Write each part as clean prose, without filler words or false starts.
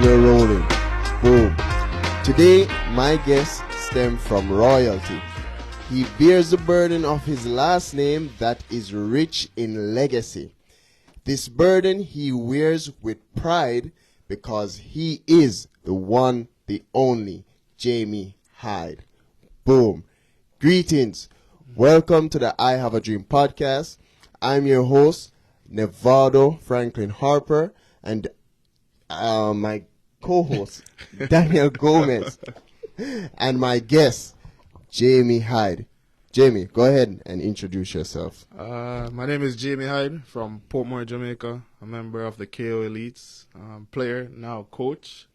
we're rolling. Boom. Today, my guest stems from royalty. He bears the burden of his last name that is rich in legacy. This burden he wears with pride because he is the one, the only, Jhamie Hyde. Boom. Greetings. Welcome to the I Have a Dream podcast. I'm your host, Nevado Franklin Harper, and my co-host, Daniel Gomez, and my guest, Jhamie Hyde. Jhamie, go ahead and introduce yourself. My name is Jhamie Hyde from Portmore, Jamaica. A member of the KO Elites, player, now coach.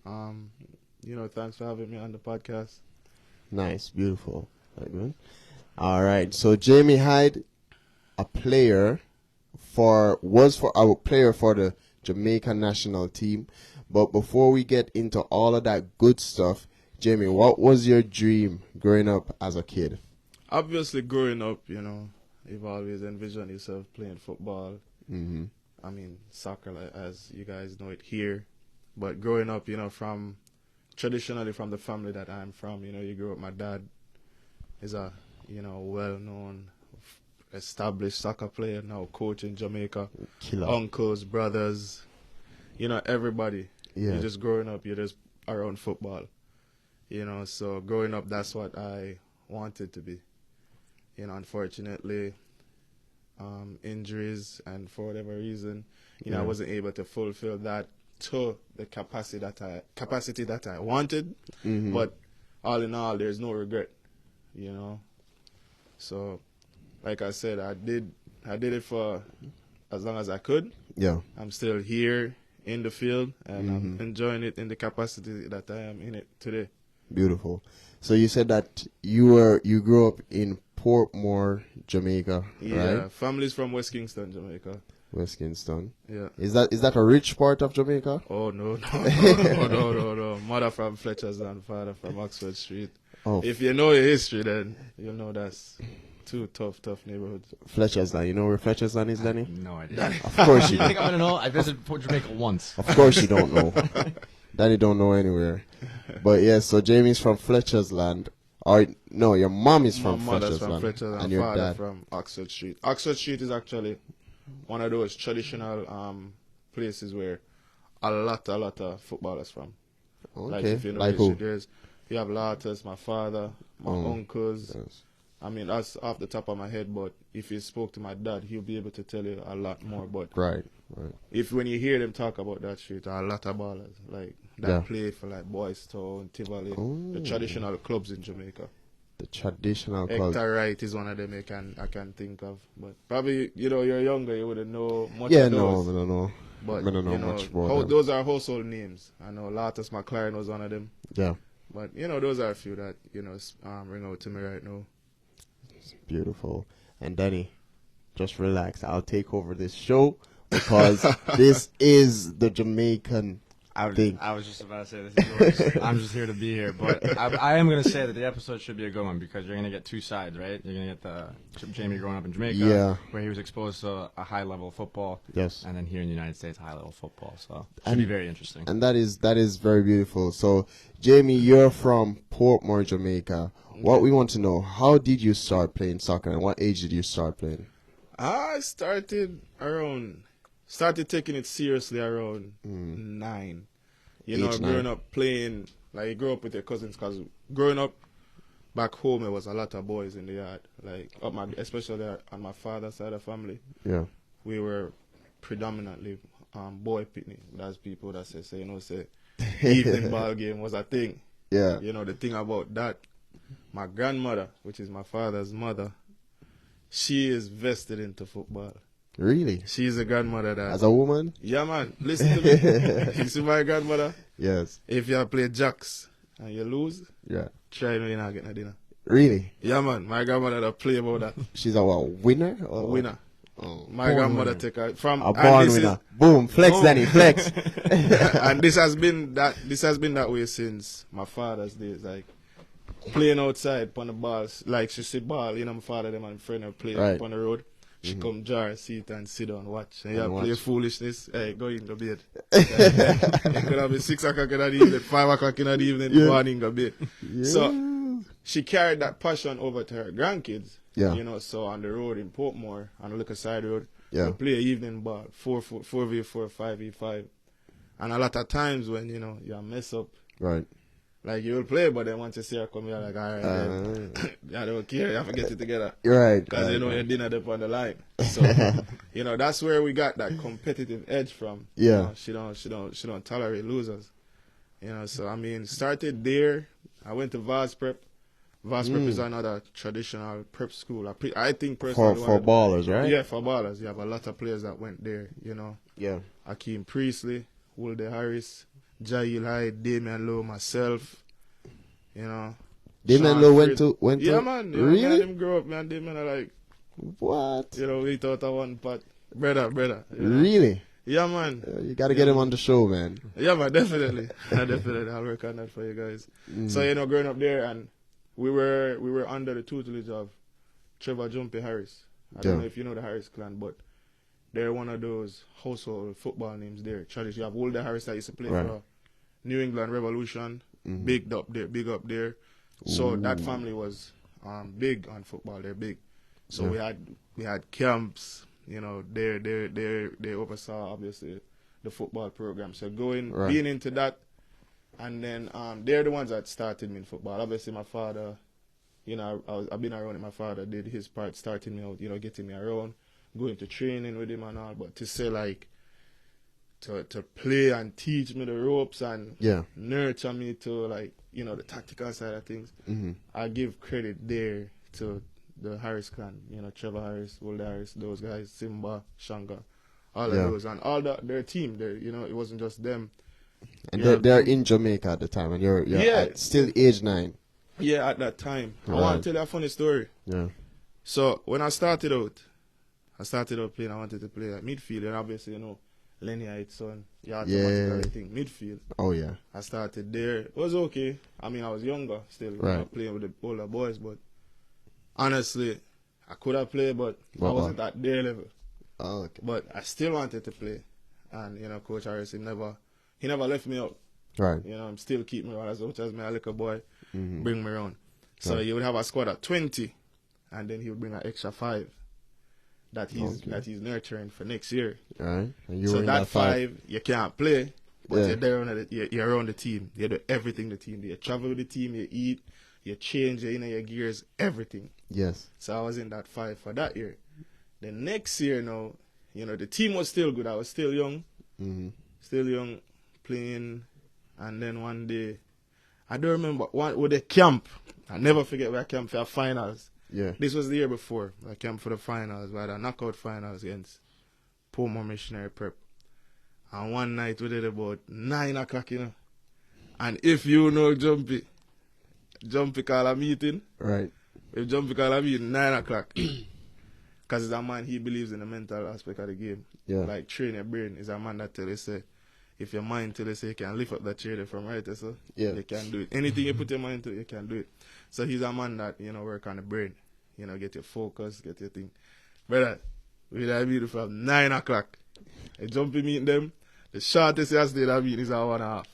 Thanks for having me on the podcast. Nice, beautiful. All right, so Jhamie Hyde, a player for the Jamaican national team. But before we get into all of that good stuff, Jhamie, what was your dream growing up as a kid? Obviously, growing up, you've always envisioned yourself playing football. Mm-hmm. I mean, soccer, as you guys know it here. But growing up, traditionally from the family that I'm from, you grew up, my dad is a, well-known, established soccer player, now coach in Jamaica. Killer. Uncles, brothers, everybody. Yeah. You're just growing up, you're just around football. So growing up, that's what I wanted to be. Unfortunately, injuries and for whatever reason, I wasn't able to fulfill that to the capacity that I wanted. Mm-hmm. But all in all, there's no regret, So, like I said, I did it for as long as I could. Yeah. I'm still here in the field, and I'm enjoying it in the capacity that I am in it today. Beautiful. So you said that you grew up in Portmore, Jamaica, Yeah, right? family's from West Kingston, Jamaica. West Kingston. Yeah. Is that a rich part of Jamaica? Oh no. Mother from Fletcher's and father from Oxford Street. Oh. If you know your history, then you'll know that's two tough neighborhoods. Fletcher's Land. You know where Fletcher's Land is, Danny? No idea. Of course you You think don't. I'm gonna know? I visited Port Jamaica once. Of course you don't know. Danny don't know anywhere. But yeah, so Jamie's from Fletcher's Land. Or no, your mom is from My mother's Fletcher's from Land. Fletcher's and and your father dad. from Oxford Street. Oxford Street is actually one of those traditional places where a lot of footballers from. Like Okay. if you know Like history, who? you have Latas, my father, my uncles. Yes. I mean, that's off the top of my head, but if you spoke to my dad, he'll be able to tell you a lot more. But Right. when you hear them talk about that street, a lot of ballers like that Yeah. play for like Boys Town, Tivoli, the Oh. traditional clubs in Jamaica. The traditional club. Hector Wright is one of them I can think of, but probably you're younger, you wouldn't know much. Yeah, of no, those. I don't know. But I don't know much about them. those are household names. I know Latas McLaren was one of them, Yeah. but those are a few that ring out to me right now. Beautiful. And Danny, just relax. I'll take over this show because this is the Jamaican thing. I was just about to say this is yours. I'm just here to be here, but I am going to say that the episode should be a good one because you're going to get two sides, right? You're going to get the Jhamie growing up in Jamaica, Yeah. where he was exposed to a high level of football, Yes. and then here in the United States, high level football. So it should be very interesting. And that is very beautiful. So, Jhamie, you're from Portmore, Jamaica. What we want to know, how did you start playing soccer and what age did you start playing? I started taking it seriously around 9. Age growing 9. up playing, like you grew up with your cousins, because growing up back home, there was a lot of boys in the yard. Like, especially on my father's side of the family, Yeah. we were predominantly boy picnic. That's people that say evening ball game was a thing. Yeah. The thing about that, my grandmother, which is my father's mother, she is vested into football. Really? She's a grandmother that... As a woman? Yeah, man. Listen to me. You see my grandmother? Yes. If you play jacks and you lose, Yeah. try me not get no dinner. Really? Yeah, man. My grandmother that play about that. She's a what, winner? Or Winner. Oh. My grandmother take her from... A born winner. Boom. Flex, No. Danny. Flex. And this has been that way since my father's days. Like, playing outside on the balls. Like, she see ball, my father, them and friend, are playing Right. on the road. She come jar a seat and sit down, watch. And you And play watch. foolishness. Hey, go in, go bed. It could have been 6 o'clock in the evening, 5 o'clock in the evening, Yeah. morning, go bed. Yeah. So she carried that passion over to her grandkids. Yeah. You know, so on the road in Portmore, on the little side road, Yeah. we play evening ball, 4v4, 5v5. And a lot of times when, you know, you mess up, Right. like you will play, but then once you see her come, you're like, all right, then, I don't care, you have to get it together. Right. Because you know your dinner up on the line. So, you know, that's where we got that competitive edge from. Yeah. You know, she don't tolerate losers. You know, so I mean, started there. I went to Vaz Prep. Vaz Prep is another traditional prep school. I think personally For ballers, right? Yeah, for ballers. You have a lot of players that went there, you know. Yeah. Akeem Priestley, Wilde Harris, Jhamie Hyde, Damian Lowe, myself, you know. Damian Sean Lowe Fritz. went to Yeah, man. You know, really? man, them grow up, man. Damian are like, What? you know, we thought of one pot. Brother. You know? Really? Yeah, man. You got to get him on the show, man. Yeah, man, definitely. Definitely. I'll work on that for you guys. So, you know, growing up there, and we were under the tutelage of Trevor Jhamie Harris. I don't Yeah. know if you know the Harris clan, but they're one of those household football names there. Tradition. You have Wilde Harris that used to play Right. for New England Revolution. Big up there. So that family was big on football. They're big. So we had camps. You know, they oversaw obviously the football program. So being into that, and then they're the ones that started me in football. Obviously, my father, you know, I've been around it. My father did his part, starting me out, you know, getting me around, going to training with him and all. But to say like to play and teach me the ropes and nurture me to, like, you know, the tactical side of things, I give credit there to the Harris clan, you know, Trevor Harris, Wilde Harris, those guys, Simba, Shanga, all of those, and all their team. You know, it wasn't just them. And they're in Jamaica at the time, and you're still age 9. Yeah, at that time. Right. I want to tell you a funny story. Yeah. So when I started out playing, I wanted to play at midfield, and obviously, you know, Lenny Hyde, son, you automatically think midfield. Oh yeah. I started there. It was okay. I mean, I was younger still, you know, playing with the older boys, but honestly, I could have played, but I wasn't at their level. Oh, okay. But I still wanted to play, and you know, Coach Harris, he never left me out. Right. You know, I'm still keeping me around as much as my little boy, bring me around. So he would have a squad at 20, and then he would bring an extra 5 that he's nurturing for next year. Right. And you So were in that 5 you can't play, but Yeah. you're there you're around the team. You do everything the team. You travel with the team. You eat. You change. You know your gears. Everything. Yes. So I was in that 5 for that year. The next year now, you know, the team was still good. I was still young. Still young, playing. And then one day, I don't remember, with the camp. I never forget where I camped for finals. Yeah. This was the year before. I camped for the finals, we had a knockout finals against Portmore Missionary Prep. And one night we did about 9 o'clock, you know. And if you know Jhamie call a meeting. Right. If Jhamie call a meeting, 9 o'clock. Because he's a man, he believes in the mental aspect of the game. Yeah. Like, train your brain. He's a man that tell you, say, if your mind tell you, say, you can lift up that chair there from right there, so you can do it. Anything you put your mind to, you can do it. So he's a man that, you know, work on the brain. You know, get your focus, get your thing. Brother, we had a meeting from 9 o'clock. A Jhamie meeting them. The shortest you stay that meeting is an hour and a half.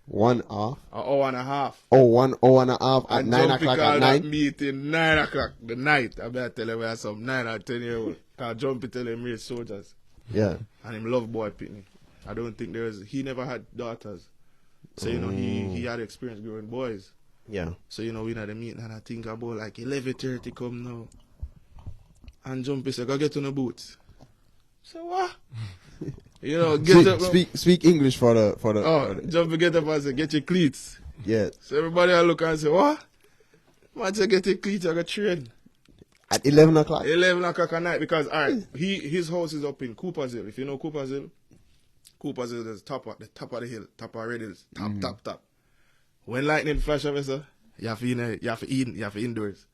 1 off. An hour and a half. Oh, 1 hour and a half at And 9 Jhamie o'clock called at that night. meeting 9 o'clock the night. I better tell you we have some 9 or 10 year old. Because Jhamie tell him raise soldiers. Yeah. And him love boy pitney. I don't think he never had daughters. So, you know, he had experience growing boys. Yeah. So, you know, we had a meeting and I think about like 11:30 come now. And Jhamie said, go get on the boots. So what? You know, get up. Speak English for the Jhamie get up and say, get your cleats. Yeah. So everybody will look and say, what? Man say, get your cleats, I got train. At 11 o'clock? 11 o'clock at night, because, all right, his house is up in Coopersville. If you know Coopersville is the top of the hill, top of Red Hills, top. When lightning flash over, sir, you have to indoors.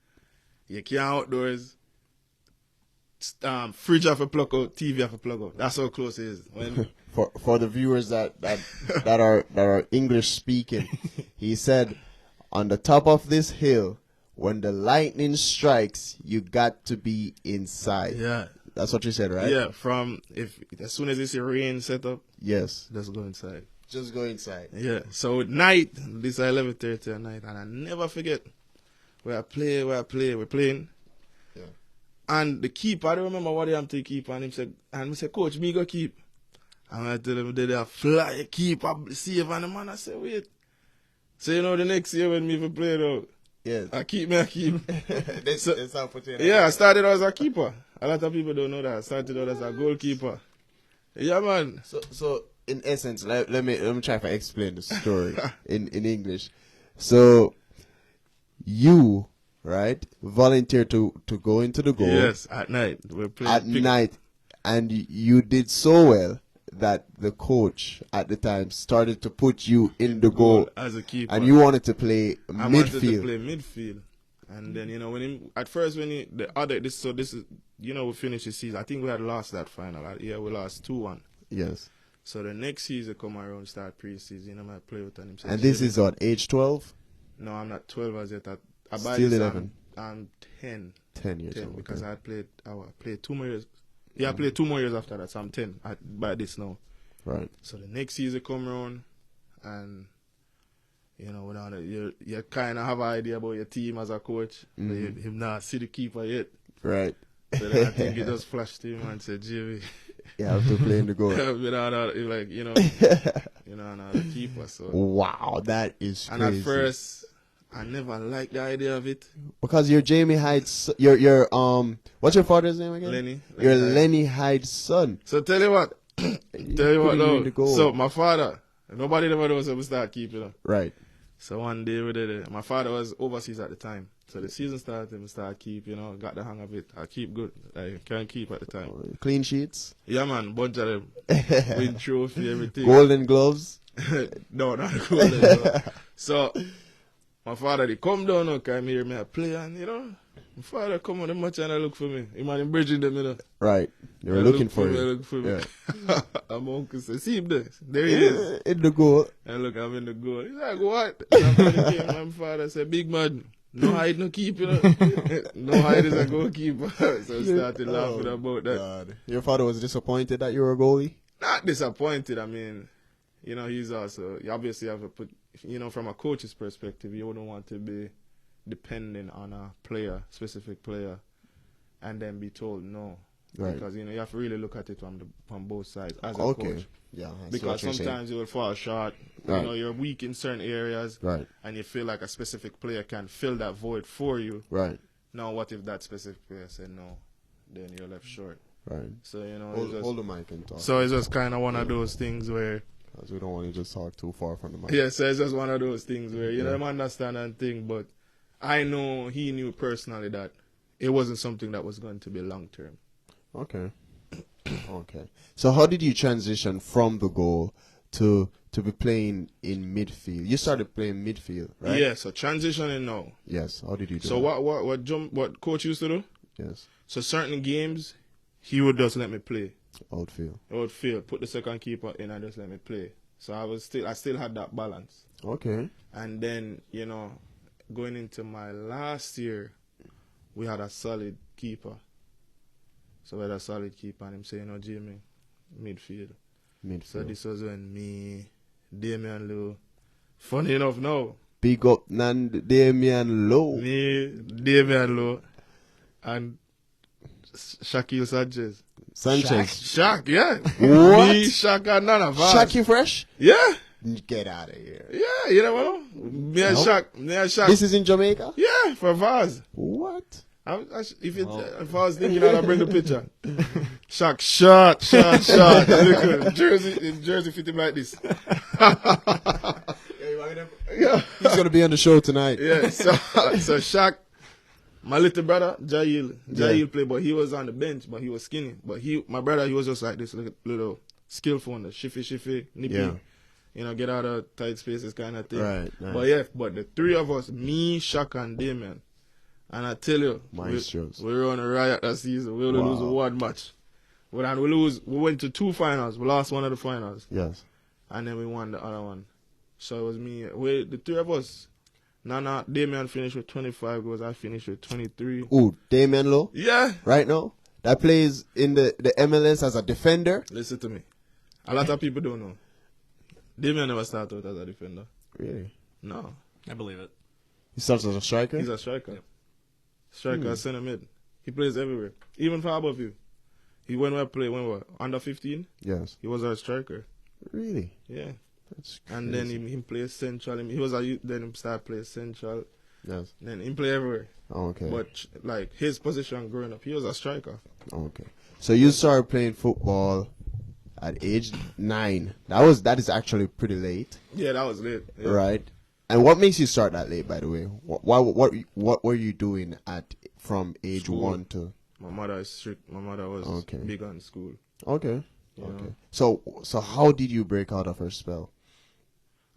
You can't outdoors. Fridge have to plug out, TV have to plug out. That's how close it is. When For the viewers that are English speaking, he said, on the top of this hill, when the lightning strikes, you got to be inside. Yeah. That's what you said, right? Yeah, as soon as you see rain set up, Yes. just go inside. Just go inside. Yeah. So at night, this is 11:30 at night, and I never forget where I play, we're playing. Yeah. And the keeper, I don't remember what I'm to keep, and he said, Coach, me go keep. And I tell him, did I fly keep, I save, and the man, I said, wait. So the next year when me for play though, Yes. I keep. That's how put it. Yeah, I started out as a keeper. A lot of people don't know that. I started out as a goalkeeper. Yeah, man. So in essence, let me try to explain the story in English. So you, right, volunteer to go into the goal. Yes, at night. We're playing At night, and you did so well that the coach at the time started to put you in the goal as a keeper. and you wanted to play I wanted to midfield. play midfield. And then, this is, we finished the season. I think we had lost that final. We lost 2-1. Yes. So the next season come around, start pre-season, I play with him. And this is what, age 12? No, I'm not 12 as yet. Still 11. I'm 10. 10 years 10 old. because okay. I played 2 more years. Yeah, I played 2 more years after that, so I'm 10 by this now. Right. So the next season come around, and you kind of have an idea about your team as a coach, but you have not see the keeper yet. Right. So then I think he just flashed him and said, Jimmy, you have to play in the goal. without another keeper. So. Wow, that is crazy. And at first, I never liked the idea of it. Because you're Jhamie Hyde's, you're what's your father's name again? Lenny. You're Hyde. Lenny Hyde's son. So tell you what, though. So my father, nobody ever knows how to start keeping. Right. So one day we did it. My father was overseas at the time. So the season started, we started keep, got the hang of it. I keep good. I can't keep at the time. Clean sheets? Yeah, man, bunch of them. Win trophy, everything. Golden gloves? No, not golden gloves. So my father, they come down now, come here, me I play, and my father come on the match and I look for me. He man bridging them, Right. They were looking for you. Look for me. Yeah. And my uncle said, see him there. There he is. In the goal. And look, I'm in the goal. He's like, what? And I'm in the game. My father said, big man, no hide, no keep, No hide is a goalkeeper. So I started laughing about that. God. Your father was disappointed that you were a goalie? Not disappointed. I mean, he's also, you obviously have to put, from a coach's perspective, you wouldn't want to be dependent on a specific player, and then be told no. Right. Because, you have to really look at it from both sides as a Okay. coach. Yeah. I see Because what you're saying. sometimes you will fall short. Right. You're weak in certain areas. Right. And you feel like a specific player can fill that void for you. Right. Now, what if that specific player said no? Then you're left short. Right. So, Hold the mic and talk. So it's just kind of one of those things where... Because we don't want to just talk too far from the mic. Yeah, so it's just one of those things where, I understand and think, but I know he knew personally that it wasn't something that was going to be long-term. Okay. Okay. So how did you transition from the goal to be playing in midfield? You started playing midfield, right? Yeah, so transitioning now. Yes. How did you do So that? what coach used to do? Yes. So certain games, he would just let me play. Outfield. Outfield, put the second keeper in and just let me play. So I still had that balance. Okay. And then, going into my last year, we had a solid keeper. So we had a solid keeper, and him saying, Jhamie, midfield. So this was when me, Damian Lowe, funny enough now. Big up Damian Lowe. Me, Damian Lowe, and Shaquille Sanchez. Shaq, yeah. What? Me, Shaq, and Nana. Shaquille Fresh? Yeah. Get out of here. Yeah, you never know. Me and Shaq. This is in Jamaica? Yeah, for Vaz. What? If I was thinking, I'd bring the picture. Shaq, shot. Look, Jersey fit him like this. Yeah. He's going to be on the show tonight. Yeah, so Shaq, my little brother, Jail played, but he was on the bench, but he was skinny. But my brother, he was just like this little skillful one, the shifty, nippy. Yeah. Get out of tight spaces kind of thing. Right. But the three of us, me, Shaq, and Damien, and I tell you, we were on a riot that season. We only lose one match. We went to 2 finals. We lost one of the finals. Yes. And then we won the other one. So it was me. The three of us, No. Damian finished with 25 goals. I finished with 23. Ooh, Damian Lowe, Yeah. right now, that plays in the MLS as a defender. Listen to me. A lot of people don't know. Damian never started out as a defender. Really? No. I believe it. He starts as a striker. He's a striker. Striker, center mid. He plays everywhere. Even for above you. He when we under 15, Yes. he was our striker. Really? Yeah. That's And then he plays central. He was a youth, then he started playing central. Yes. Then he play everywhere. Okay. But like his position growing up, he was a striker. Okay. So you started playing football at age 9. That is actually pretty late, Yeah, that was late. Yeah. right? And what makes you start that late, by the way? What were you doing from age School. 1 to? My mother is strict. My mother was Okay. big on school. Okay. you Okay. know. So how did you break out of her spell?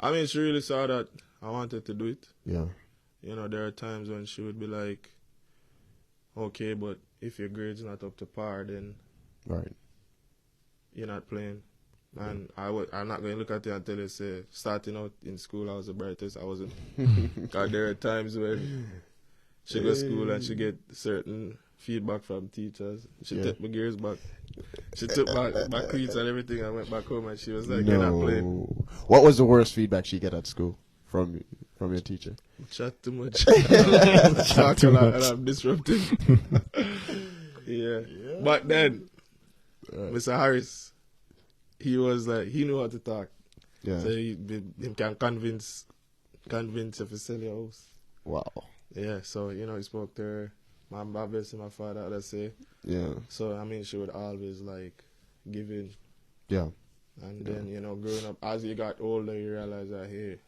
I mean, she really saw that I wanted to do it. Yeah. You know, there are times when she would be like, okay, but if your grade's not up to par, then Right. you're not playing. And I'm not going to look at you until you say, starting out in school, I was the brightest. I wasn't. Because there are times when she go to school and she get certain feedback from teachers. She took my gears back. She took my cleats and everything. I went back home and she was like, you're not playing. What was the worst feedback she get at school from your teacher? Chat too much. Talk a lot and I'm disrupting. Yeah. But then, Mr. Harris, he was like, he knew how to talk. Yeah. So he can convince if you sell your house. Wow. Yeah, so, you know, he spoke to her. My obviously my father, let's say. Yeah. So, I mean, she would always, like, give in. Yeah. And then, you know, growing up, as you got older, you realize that, hey,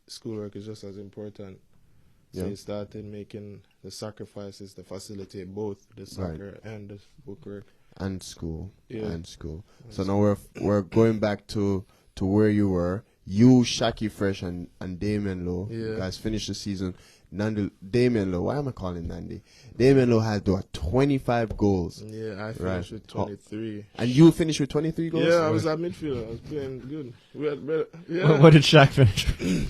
schoolwork is just as important. So Yeah. you started making the sacrifices to facilitate both the soccer and the bookwork. And school. Yeah. And school. So now we're going back to where you were. You, Shaki Fresh, and Damian Lowe. Yeah. You guys finished the season. Damian Lowe. Why am I calling Nandi? Damian Lowe had 25 goals. Yeah, I finished Right. with 23. And you finished with 23 goals? Yeah, I was at midfield. I was playing good. We had better. Yeah. What did Shaq finish?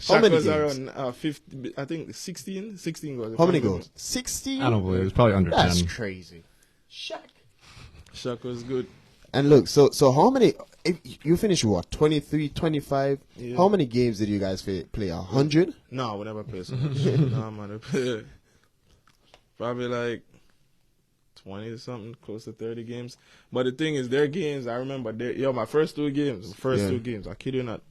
How many was games? around 50, I think 16 goals. How many goals? 16? I don't believe it. It was probably under That's 10. crazy. Shaq was good. And look, so how many? If you finished what, 23, 25? Yeah. How many games did you guys play? 100? No, we never play so much. No, man. We play probably like 20 or something, close to 30 games. But the thing is, their games, I remember, my first two games, I kid you not,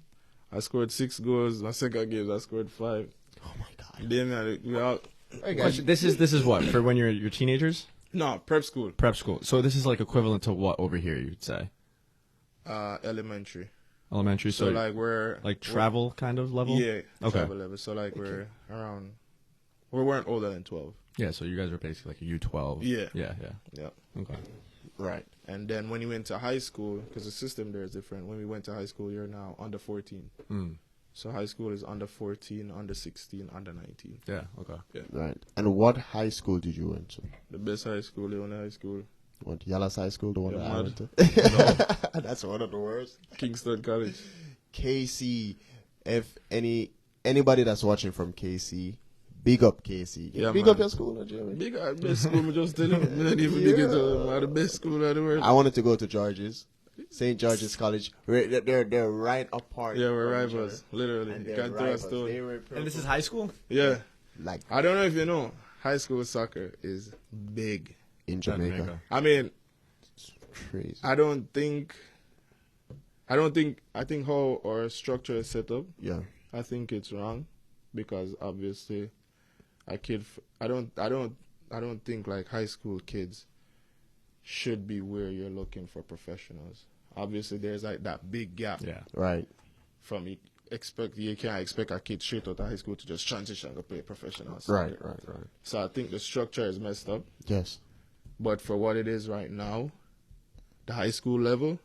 I scored 6 goals. My second games, I scored 5. Oh my God. Then we out. Question, this is what for when you're teenagers? No, prep school. Prep school. So this is like equivalent to what over here you'd say? Elementary. Elementary. So like like travel kind of level. Yeah, Okay. travel level. So like we're around. We weren't older than 12. Yeah. So you guys are basically like a U12. Yeah. Yeah. Yeah. Okay. Right. And then when you went to high school, because the system there is different. When we went to high school, you're now under 14. Mm. So high school is under 14, under 16, under 19. Yeah. Okay. Right. And what high school did you went to? The best high school, the only high school. What, Yala's High School, the one Yeah, that I mad. went to? That's one of the worst. Kingston College. KC, if anybody that's watching from KC, big up KC. Yeah, big man. up your school, no, Jeremy? Big best school, me just tell you. Me not even big it up. The best school in the world. I wanted to go to George's, St. George's College. They're right apart. Yeah, we're from each rivals. other. Literally. And You they're can't throw a rivals. stone. They were And this is high school. Yeah. like I don't know if you know, high school soccer is big. in Jamaica. I mean, Crazy. I think how our structure is set up, Yeah. I think it's wrong, because obviously a kid, I don't think like high school kids should be where you're looking for professionals. Obviously there's like that big gap Yeah. Right. from you can't expect a kid straight out of high school to just transition to play professional soccer. Right. So I think the structure is messed up, Yes. but for what it is right now, the high school level,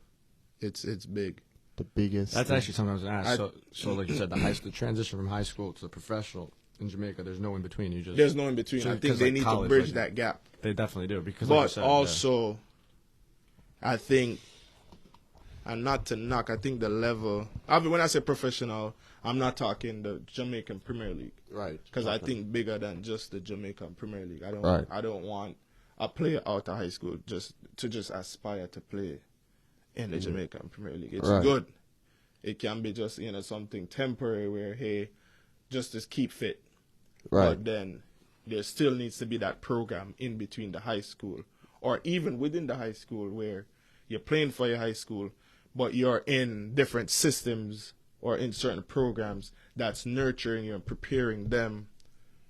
it's big. The biggest. That's actually something I was gonna ask. I- So like you said, the transition from high school to the professional in Jamaica, there's no in between. You just There's no in between. So, I think 'cause, they like, need college, to bridge like- that gap. they definitely do because like you But said, also, I think And not to knock, I think the level. I mean, when I say professional, I'm not talking the Jamaican Premier League, Right. because I think bigger than just the Jamaican Premier League. Right. I don't want a player out of high school just aspire to play in the Jamaican Premier League. It's Right. good. It can be just something temporary where just to keep fit. Right. But then there still needs to be that program in between the high school, or even within the high school, where you're playing for your high school, but you're in different systems or in certain programs that's nurturing you and preparing them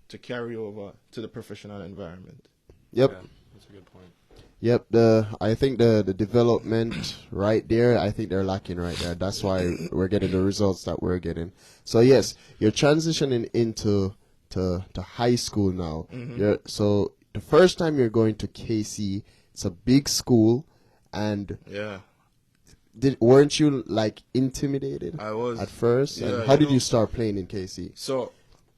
to carry over to the professional environment. Yep. Yeah, that's a good point. Yep, I think the development right there, I think they're lacking right there. That's why we're getting the results that we're getting. So yes, you're transitioning into to high school now. So the first time you're going to KC, it's a big school, and Yeah, weren't you like intimidated I was at first? Yeah, And how did you start playing in KC? So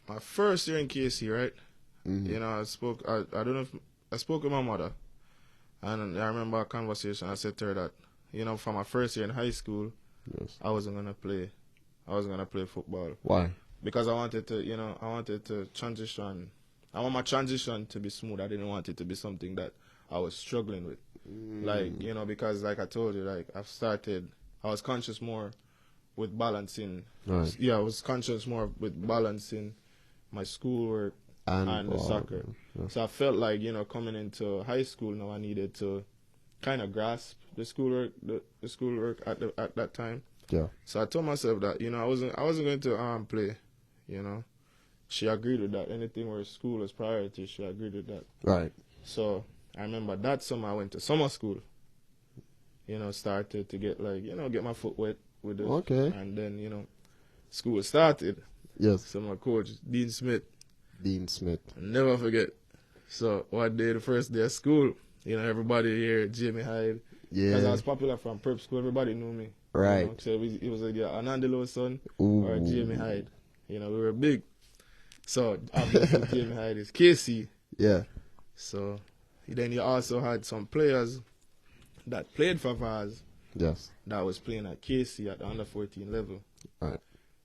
my first year in KC, right? I don't know if I spoke with my mother, and I remember a conversation. I said to her that, for my first year in high school, Yes. I wasn't gonna play football Why? because I wanted to transition. I want my transition to be smooth. I didn't want it to be something that I was struggling with. Because like I told you, like I was conscious more with balancing. Right. Yeah, I was conscious more with balancing my schoolwork and the soccer. Yeah. So I felt like, coming into high school now, I needed to kind of grasp the schoolwork, the schoolwork at that time. Yeah. So I told myself that, I wasn't going to play, She agreed with that. Anything where school was priority, she agreed with that. Right. So I remember that summer I went to summer school. Started to get get my foot wet with it. Okay. And then, school started. Yes. So my coach, Dean Smith, I'll never forget. So one day, the first day of school, everybody here, Jhamie Hyde. Because I Yeah. was popular from prep school, everybody knew me. Right. So it was either Anandelo's son Ooh. or Jhamie Hyde. We were big. So obviously Jhamie Hyde is KC. Yeah. So then you also had some players that played for Vaz Yes. that was playing at KC at the under 14 level. Right.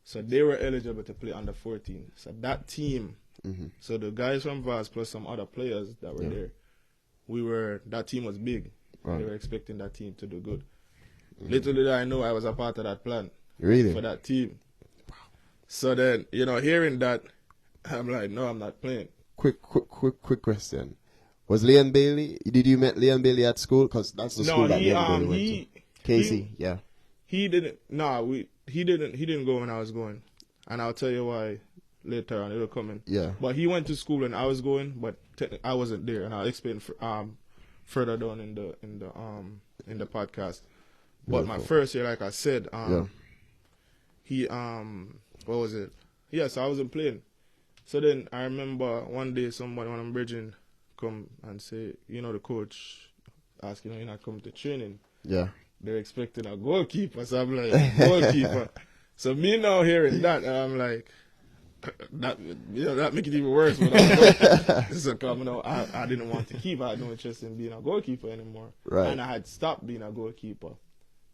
So they were eligible to play under 14. So that team, Mm-hmm. so the guys from Vaz plus some other players that were there, that team was big. Right. They were expecting that team to do good. Little did I know I was a part of that plan Really? for that team. So then, hearing that, I'm like, no, I'm not playing. Quick question. Was Leon Bailey? Did you meet Leon Bailey at school? Because that's the school that Leon Bailey went to. KC. Yeah. He didn't. He didn't go when I was going, and I'll tell you why later on. It'll come in. Yeah. But he went to school when I was going, but I wasn't there, and I'll explain further down in the podcast. But my first year, like I said, he what was it? Yes, I wasn't playing. So then I remember one day somebody when I'm bridging come and say, the coach asking, you're not coming to training. Yeah. They're expecting a goalkeeper. So I'm like, goalkeeper. So me now hearing that, and I'm like, that make it even worse. So I didn't want to keep. I had no interest in being a goalkeeper anymore. Right. And I had stopped being a goalkeeper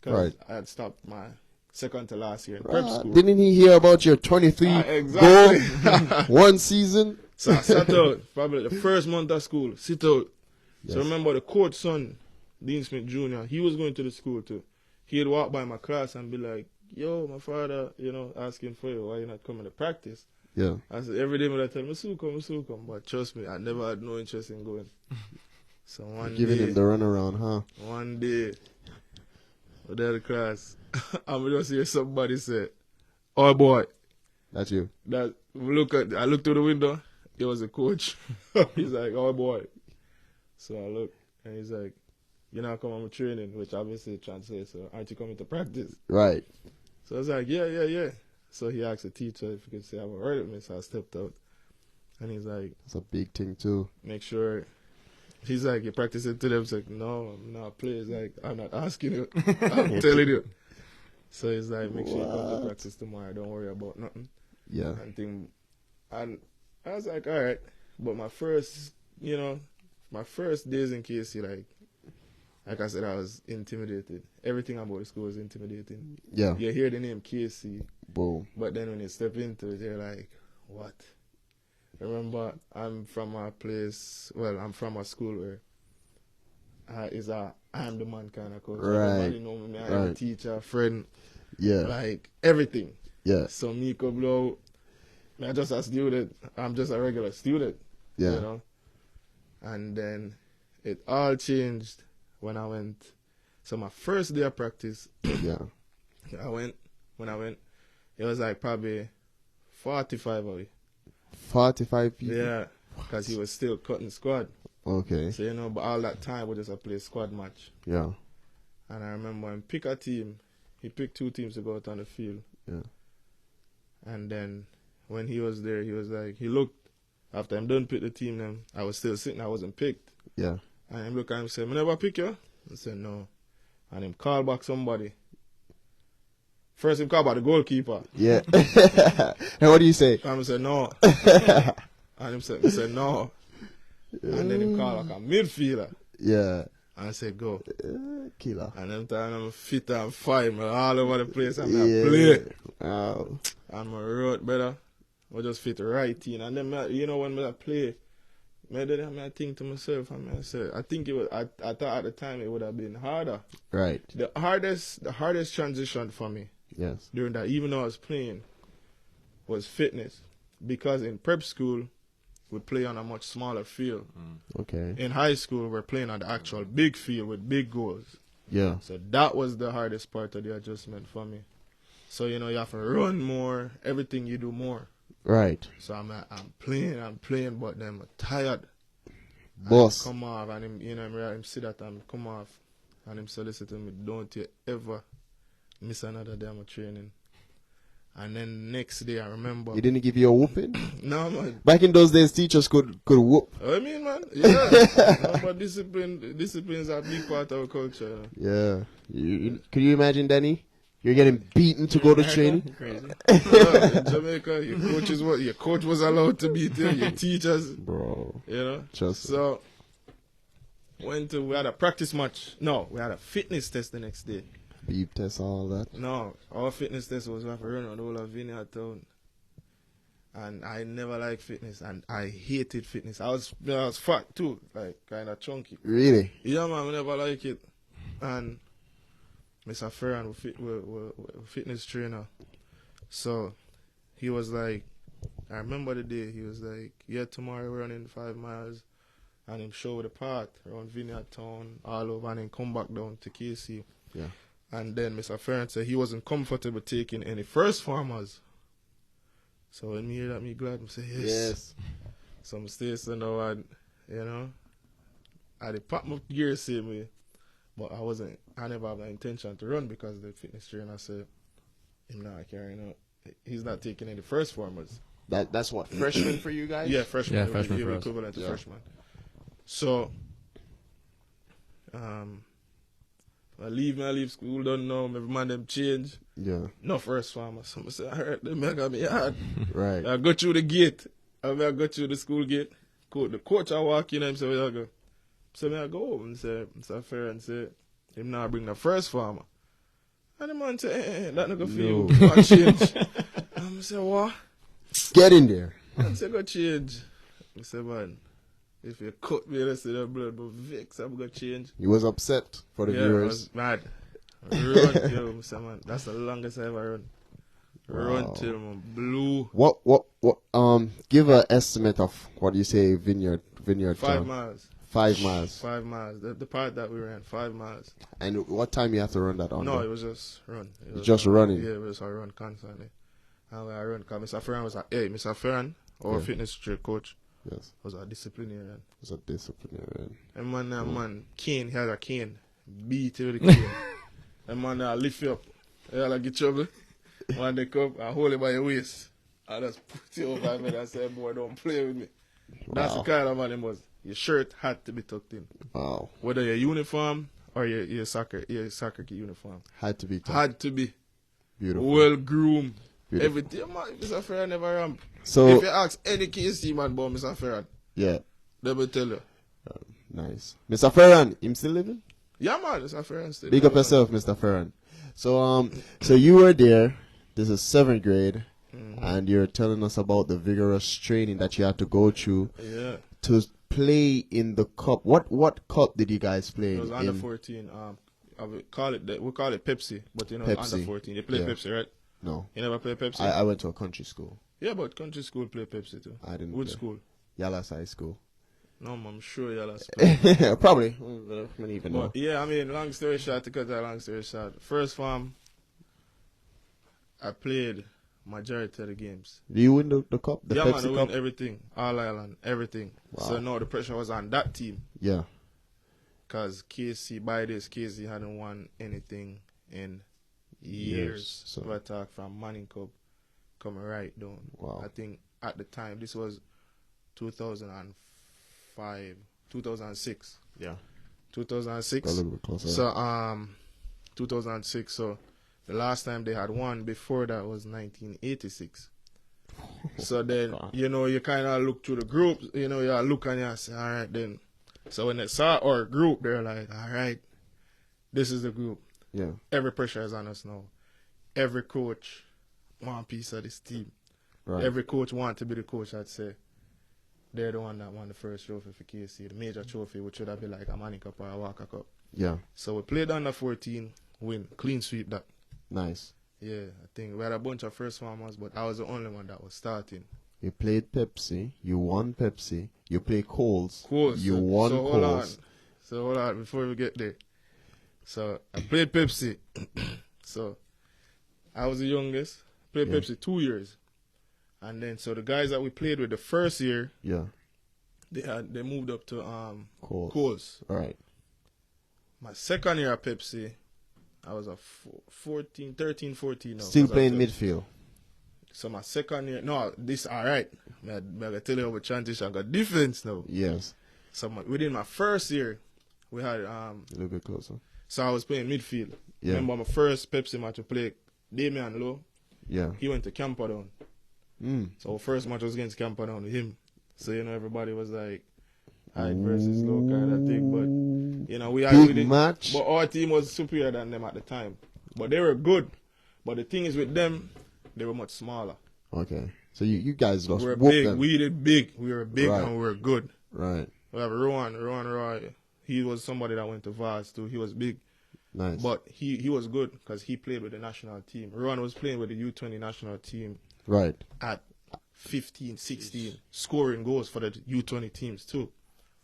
because I had stopped my second to last year in prep school. Didn't he hear about your 23 exactly. goal one season? So I sat out probably the first month of school. Sit out. Yes. So remember the coach's son, Dean Smith Jr., he was going to the school too. He'd walk by my class and be like, yo, my father, asking for you, why you not coming to practice? Yeah. I said, every day when I tell him, I come. But trust me, I never had no interest in going. So Giving him the runaround, huh? One day, with the class, I'm just hear somebody say, oh boy. That's you. I looked through the window, it was a coach. He's like, oh boy. So I look, and he's like, you're not coming to training, which obviously translates, so aren't you coming to practice? Right. So I was like, yeah. So he asked the teacher if he could say I haven't heard of me, so I stepped out. And he's like, it's a big thing too. make sure. He's like, you practice it to them? It's like, no, I'm not playing. He's like, I'm not asking you. I'm telling you. So he's like, make sure you come to practice tomorrow. Don't worry about nothing. Yeah. And I was like, all right. But my first days in KC, like, like I said, I was intimidated. Everything about the school was intimidating. Yeah. You hear the name KC, Boom. but then when you step into it, you're like, what? Remember, I'm from a place, well, I'm from a school where I'm the man kind of coach. Right. Everybody know me. I'm a Right. teacher, friend, Yeah. like everything. Yeah. So me could blow. I'm just a student. I'm just a regular student. Yeah. You know. And then it all changed when I went. So my first day of practice, Yeah. when I went, it was like probably 45 away. 45 people. Yeah, because he was still cutting squad. Okay. So, you know, but all that time we just play squad match. Yeah. And I remember him pick a team. He picked 2 teams to go out on the field. Yeah. And then when he was there, he was like, he looked, after I'm done pick the team, then I was still sitting, I wasn't picked. Yeah. And him look at him and said, "I never pick you?" I said, "No." And him call back somebody. First him call back the goalkeeper. Yeah. And what do you say? And I said, "No." And him said, "No." And then him call like a midfielder. Yeah. And I said, "Go." Killer. And them time I'm fit and fine, man, all over the place. I'm Yeah. play. Wow. And my road, brother, I just fit right in. And then, you know, when I play, I think to myself, I said, I think it was, I thought at the time it would have been harder. Right. The hardest transition for me Yes. during that, even though I was playing, was fitness. Because in prep school, we play on a much smaller field. Okay. In high school, we're playing on the actual big field with big goals. Yeah. So that was the hardest part of the adjustment for me. So, you know, you have to run more, everything you do more. Right. So I'm playing, but then I'm tired. Boss. And him come off, and him, you know, him see that I'm come off, and him solicit me, "Don't you ever miss another day of my training." And then next day, I remember. He didn't give you a whooping? No, man. Back in those days, teachers could whoop. I mean, man, yeah. No, but discipline is a big part of our culture. Yeah. Could you imagine, Danny? You're getting beaten to go to training? Crazy. Yeah, in Jamaica, your coach was allowed to beat you, your teachers, Bro. you know. Just So we had a practice match. No, we had a fitness test the next day. beep test, all that. No, our fitness test was we have to run on the whole of Vineyard Town. And I never liked fitness, and I hated fitness. I was fat too, like kind of chunky. Really? Yeah, man, I never like it. And Mr. Ferran, we fitness trainer. So he was like, I remember the day, he was like, "Yeah, tomorrow we're running 5 miles." And him show the path around Vineyard Town, all over, and then come back down to KC. Yeah. And then Mr. Ferran said he wasn't comfortable taking any first farmers. So when me hear that, me glad, I say, yes. So I'm still saying, no, and, you know, I did pop my gear same way, but I never have the intention to run because the fitness trainer said, him not carrying out. He's not taking any first formers. That's what, freshman for you guys? Yeah, freshman. Yeah, freshman for us. Equivalent to Yeah. freshman. So, I leave school, don't know, every man them change. Yeah. No first farmer. Someone say, I heard them, I got me hard. Right. I go through the gate. I go through the school gate. The coach I walk in and say, where you go? So I go home and say, Mr. Fair and say, him now bring the first farmer. And the man say, that not go for you. Go change. And I say, what? Get in there. I say, go change. I say, man, if you cut me the rest of the blood, but vex, I'm going to change. He was upset for the Yeah, I viewers. was mad. Run, yo, Mr. Man. That's the longest I ever run. Run Wow. till I'm blue. What, give an estimate of what you say Vineyard 5 Town. miles. 5 miles. 5 miles. The part that we ran, 5 miles. And what time you have to run that on? No, it was just run. It was Just running? Yeah, it was a run constantly. And when I run, because Mr. Ferran was like, hey, Mr. Ferran, our fitness coach, Yes. was a disciplinarian. It's a disciplinarian. And man, cane, he had a cane. Beat you with the cane. And man, I lift you up. You like get trouble. When they come, I hold you by your waist. I just put you over me and say, boy, don't play with me. That's the kind of man he was. Your shirt had to be tucked in. Wow. Whether your uniform or your soccer uniform. Had to be tough. Had to be Beautiful. well groomed. Beautiful. Everything, man. Mr. Ferran never ramp. So, If you ask any KC man about Mr. Ferran, yeah. they will tell you. Nice. Mr. Ferran, him still living? Yeah, man, it's a Ferran State. Big up yourself, Mr. Ferran. So you were there. This is 7th grade, and you're telling us about the vigorous training that you had to go through Yeah. to play in the cup. What cup did you guys play It was in? under 14. I would call it we call it Pepsi, but you know Pepsi. under 14. You play Yeah. Pepsi, right? No, You never play Pepsi? I went to a country school. Yeah, but country school play Pepsi too. I didn't Which play. school? Yalas High School. No, I'm sure y'all are play. Probably. I don't even know. But yeah, I mean, long story short, to cut that long story short, first farm, I played majority of the games. Do you win the cup? The Yeah, Pepsi man, I Cup? win everything. All Island, everything. Wow. So no, the pressure was on that team. Yeah. Because KC hadn't won anything in years. So- So I talk from Manning Cup coming right down. Wow. I think at the time, this was 2005, 2006. Yeah. 2006. Got a little bit closer. So 2006. So the last time they had won before that was 1986. So then, God. you know, you kind of look through the groups, you know, you look and you say, all right, then. So when they saw our group, they're like, all right, this is the group. Yeah. Every pressure is on us now. Every coach want a piece of this team. Right. Every coach want to be the coach, I'd say. They're the one that won the first trophy for KC, the major trophy, which should have been like a Manning Cup or a Walker Cup. Yeah. So we played under 14, win, clean sweep that. Nice. Yeah, I think we had a bunch of first farmers, but I was the only one that was starting. You played Pepsi. You won Pepsi. You play Coles. Coles. You won so hold on. Coles. So hold on before we get there. So I played Pepsi. So I was the youngest. Played Yeah. Pepsi 2 years. And then so the guys that we played with the first year, Yeah. they moved up to Coles. Coles. All right. My second year at Pepsi, I was a 13, 14 now. Still 'cause I playing was- midfield. So my second year, no, this all right. I gotta tell you about transition. I got defense now. Yes. So within my first year, we had A little bit closer. so I was playing midfield. Yeah. Remember my first Pepsi match, I played Damian Lowe. Yeah. He went to Camperdown. So our first match was against Camperdown with him. So you know everybody was like Hyde versus Lowe kind of thing. But you know we Big did, match. but our team was superior than them at the time. But they were good. But the thing is with them, they were much smaller. Okay. So you guys lost. We were whooped big. them. We did big. We were big Right. and we were good. Right. We have Rowan Roy. He was somebody that went to Vars too. He was big. Nice. But he was good because he played with the national team. Rowan was playing with the U20 national team Right. at 15, 16, scoring goals for the U20 teams too.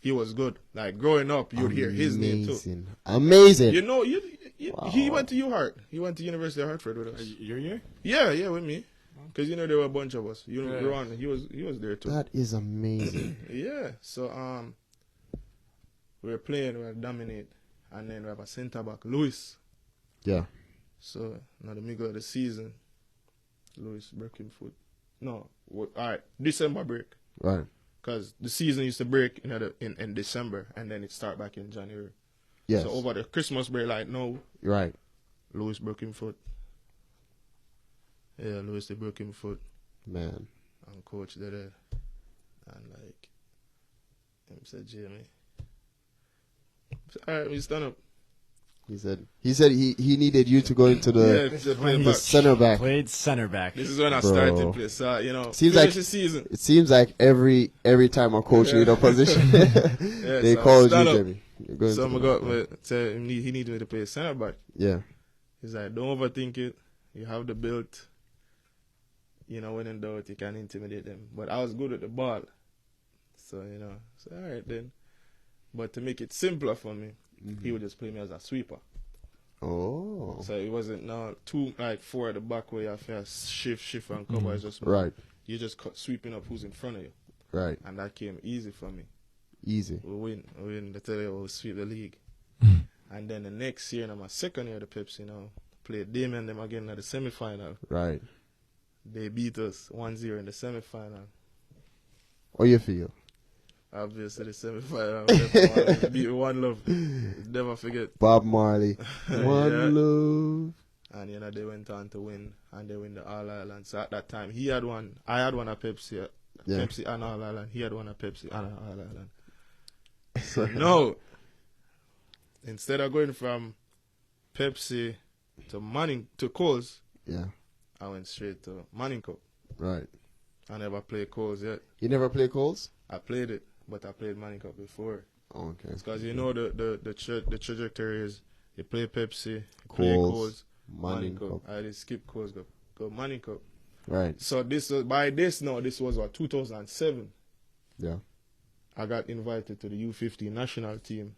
He was good. Like growing up, you'd hear his name too. Amazing. Amazing. You know, he Wow. went to UHart. He went to University of Hartford with us. Your year? Yeah, with me. Because you know there were a bunch of us. You know, Yeah. Rowan, he was there too. That is amazing. Yeah. So we were playing, we were dominate, and then we have a centre back, Lewis. Yeah. So now the middle of the season, Lewis breaking foot. No, all right, December break, Right. because the season used to break in December, and then it start back in January. Yes. So over the Christmas break, like no, Right. Lewis broken foot. Yeah, Lewis the broken foot, Man. and coach did it, and like him said, Jhamie. All right, we stand up. He said he needed you to go into Yeah, the, he said play the back. center back. Played center back. This is when I Bro. started to play. So you know, Seems finish like- the season. It seems like every time a coach need a position, Yeah, they so call you, stand up. Jimmy. You're going So to I the- got say he needed me to play center back. Yeah. He's like, don't overthink it. You have the build. You know, when in doubt, you can intimidate them. But I was good at the ball. So, you know, so all right then. But to make it simpler for me, he would just play me as a sweeper. Oh. So it wasn't now 4 at the back where you have to shift and cover. It's just Right. you just sweeping up who's in front of you. Right. And that came easy for me. Easy. We win. They tell you we'll sweep the league. And then the next year, in my second year at the Pepsi, played Damien them again at the semi-final. Right. They beat us 1-0 in the semi-final. How you feel? Obviously, the semi-final. Beat One Love. Never forget. Bob Marley. One Yeah. love. And, they went on to win. And they win the All Ireland. So at that time, he had one. I had one at Pepsi. Yeah. Pepsi and All Ireland. He had one at Pepsi and All Ireland. So, no. instead of going from Pepsi to Coles, Yeah. I went straight to Manning Cup. Right. I never played Coles yet. You never play Coles? I played it, but I played Manning Cup before. Okay. Because you know the trajectory is you play Pepsi, you play Coles, Coles, Manning Cup. I did skip Coles, go Manning Cup. Right. So this was this was what 2007. Yeah. I got invited to the U15 national team.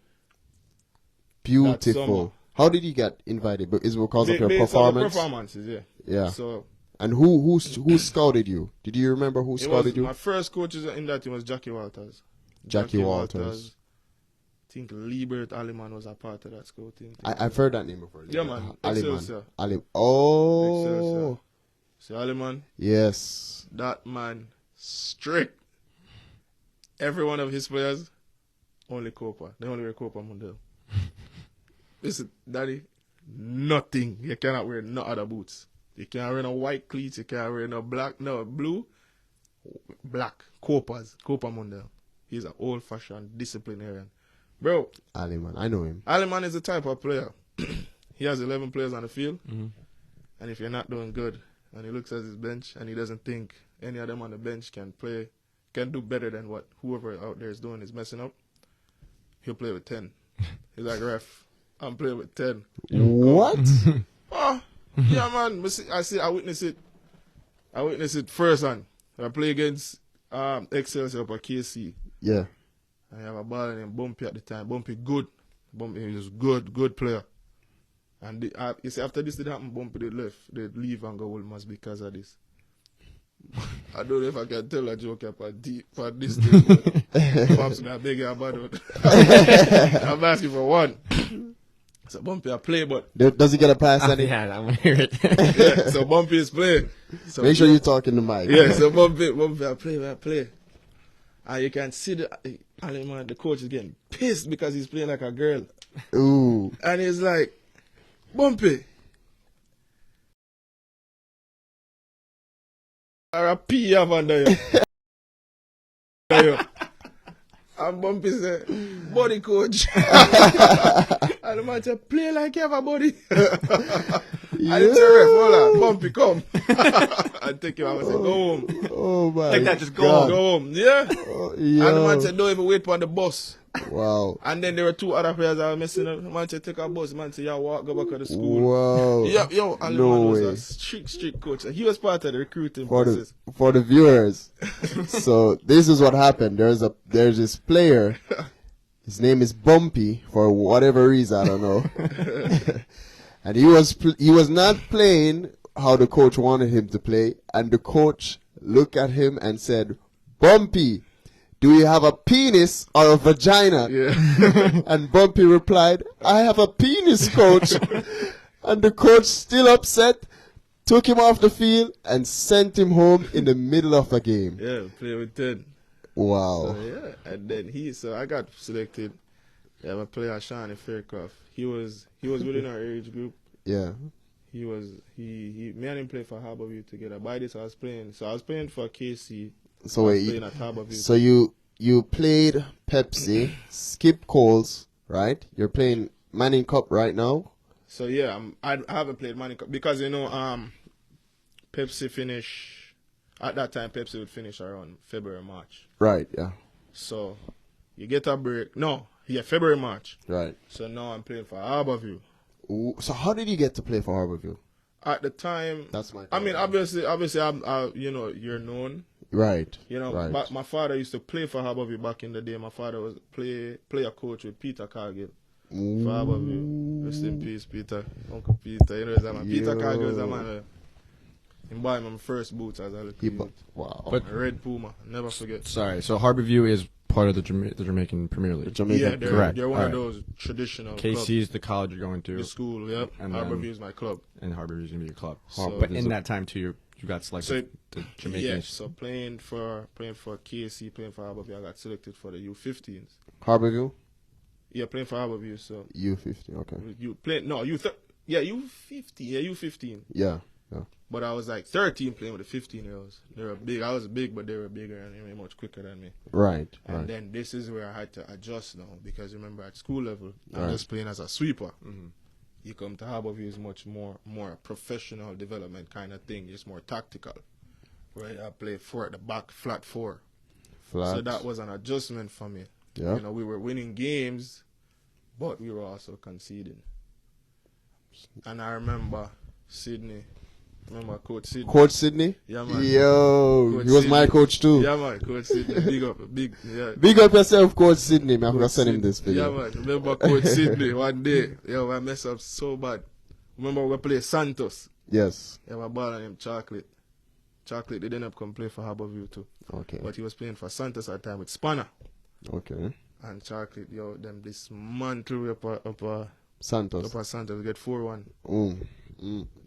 Beautiful. How did you get invited? Is it because of your Based on the performance? performances, yeah. Yeah. So And who scouted you? Did you remember who scouted you? my first coach in that team was Jackie Walters. Jackie Walters. I think Liebert Aliman was a part of that scouting team. I've heard that name before. Yeah, man. Aliman. Excelsior. Oh. Excelsior. So Aliman, Yes. that man, strict. Every one of his players, only Copa. They only wear Copa Mundell. Listen, Daddy, nothing. You cannot wear no other boots. You can't wear no white cleats. You can't wear no blue. Black. Copas. Copa Mundell. He's an old-fashioned disciplinarian. Bro. Aliman. I know him. Aliman is the type of player. He has 11 players on the field. Mm-hmm. And if you're not doing good, and he looks at his bench, and he doesn't think any of them on the bench can do better than what whoever out there is doing is messing up, he'll play with 10. He's like, ref, I'm playing with 10. What? Oh, yeah, man. I witnessed it. I witnessed it firsthand. I play against Excelsior or KC. Yeah. I have a ball named Bumpy at the time. Bumpy good. Bumpy was good player. And you see, after this did happen, Bumpy they leave and go Wolmer's because of this. I don't know if I can tell a joke about this thing, but Pops gonna beg you about it. I'm asking for one. So Bumpy I play, but Does he get a pass? Yeah, I want to hear it. yeah, so Bumpy is playing. So Make sure you talk in the mic. yeah, so Bumpy I play. And you can see the coach is getting pissed because he's playing like a girl. Ooh. And he's like, Bumpy. Or a pee you have under you. And Bumpy said, body coach. And the man said, play like you have a body. I didn't say, ref, hold on, Bumpy, come. I take him out and say, go home. Oh my Like that, just go God. Go home, yeah. Oh, And the man yo. said, don't even wait for the bus. Wow. And then there were two other players that were messing up. The man said, take a bus. The man said, yeah, walk, go back to the school. Wow. Yo, and the No man was way. a strict coach. He was part of the recruiting For process. the viewers. So this is what happened. There's this player. His name is Bumpy for whatever reason, I don't know. And he was not playing how the coach wanted him to play, and the coach looked at him and said, Bumpy, do you have a penis or a vagina? Yeah. And Bumpy replied, I have a penis, coach. And the coach, still upset, took him off the field and sent him home in the middle of the game. Yeah, play with 10. Wow. So, yeah. And then so I got selected. Yeah, I play Ashani Faircroft. He was within our age group. Yeah. Me and him played for Harborview together. By this I was playing for KC. So I was wait, playing at Harborview. so you played Pepsi, skip Coles, right? You're playing Manning Cup right now. So yeah, I haven't played Manning Cup because Pepsi finish at that time. Pepsi would finish around February, March. Right. Yeah. So you get a break. No, yeah, February, March. Right. So now I'm playing for Harborview. Ooh, so how did you get to play for Harborview? At the time, That's my. I mean, obviously, you're known. Right. Right. Right. My father used to play for Harborview back in the day. My father was player coach with Peter Cargill for Harborview. Rest in peace, Peter. Uncle Peter. You know that man. Peter Cargill is a man. He bought my first boots as a little kid. Wow. But- A red Puma. Never forget. Sorry, so Harborview is part of the Jamaican Premier League. Jamaica. Yeah, Correct. they're one All of right. those traditional KC clubs. is the college you're going to, The school, yep. And Harborview then- is my club. and Harborview is going to be your club. So- But in that time, too, you got selected to Jamaican. Yeah, so playing for KC, playing for Harborview, I got selected for the U15s. Harborview. Yeah, playing for Harborview, so U50. Okay. you play U15. Yeah, U15. Yeah. Yeah. But I was like 13 playing with the 15-year-olds. They were big. I was big, but they were bigger and they were much quicker than me. Right. And then this is where I had to adjust now because remember at school level, I'm Right. just playing as a sweeper. You come to Harborview is much more a professional development kind of thing. It's more tactical. Right, I play 4 at the back, flat 4. Flat. So that was an adjustment for me. Yeah. You know, we were winning games, but we were also conceding. And I remember Sydney. Remember Coach Sydney? Coach Sydney? Yeah, man. Yo, Coach he was my Sydney. coach too. Yeah, man. Coach Sydney. Big up. Yeah. Big up yourself, Coach Sydney. Man, I'm gonna Coach send him Sydney. this video. Yeah, man. Remember Coach Sydney one day? Yo, I messed up so bad. Remember we played Santos? Yes. Yeah, my ball on him, Chocolate. Chocolate, they didn't come play for Harborview too. Okay. But he was playing for Santos at the time with Spanner. Okay. And Chocolate, yo, them dismantle up Santos. Santos. We get 4-1.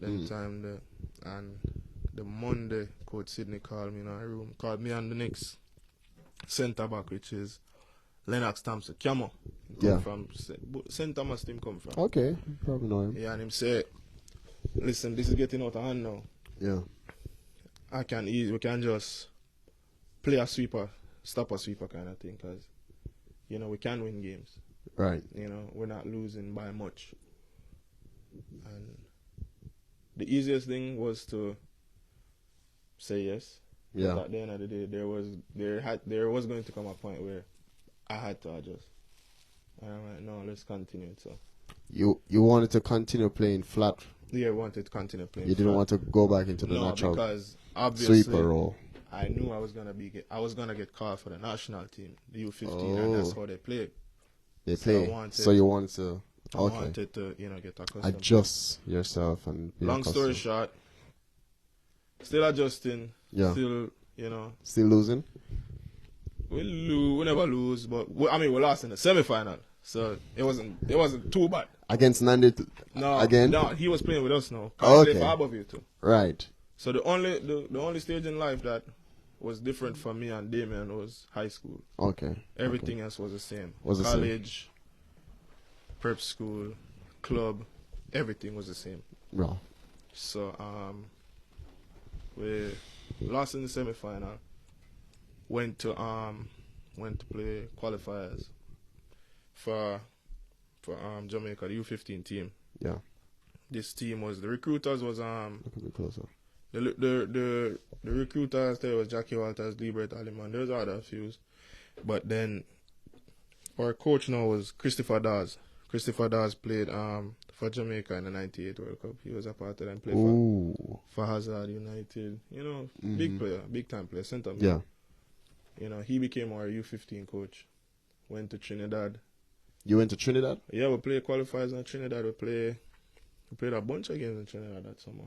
Them time there. And the Monday, Coach Sydney called me in our room. Called me and the next centre back, which is Lennox Thompson. Camo. Yeah. From St. Thomas team come from. Okay. You probably know him. Yeah, and him say, listen, this is getting out of hand now. Yeah. We can just play a sweeper, stop a sweeper kind of thing, because, you know, we can win games. Right. You know, we're not losing by much. And the easiest thing was to say yes. Yeah. But at the end of the day, there was going to come a point where I had to adjust. And I'm like, no, let's continue. So You wanted to continue playing flat. yeah, I wanted to continue playing. You didn't want to go back into the no, natural because obviously sweeper role. I knew I was gonna get called for the national team, the U15, and that's how they played. They So play. So you wanted to I wanted to, you know, get accustomed. adjust yourself and be Long story accustomed. short, still adjusting. Yeah. Still, you know, Still losing? we never lose, but we lost in the semi-final, so it wasn't too bad. Against Nandi No, again? no, he was playing with us now. Oh, He okay. played for Harborview too. Right. So the only stage in life that was different for me and Damien was high school. Okay. Everything else was the same. Was the same. College, prep school, club, everything was the same. No. So we lost in the semi-final. Went to play qualifiers for Jamaica, the U15 team. Yeah. This team was the recruiters was Look a bit closer. the recruiters there was Jackie Walters, Liebert Aliman. There's other few, but then our coach now was Christopher Dawes. Christopher Dawes played for Jamaica in the '98 World Cup. He was a part of them. Played for Hazard United. You know, big player, big time player, centre mid. Yeah. You know, he became our U15 coach. Went to Trinidad. You went to Trinidad? Yeah, we played qualifiers in Trinidad. We played a bunch of games in Trinidad that summer.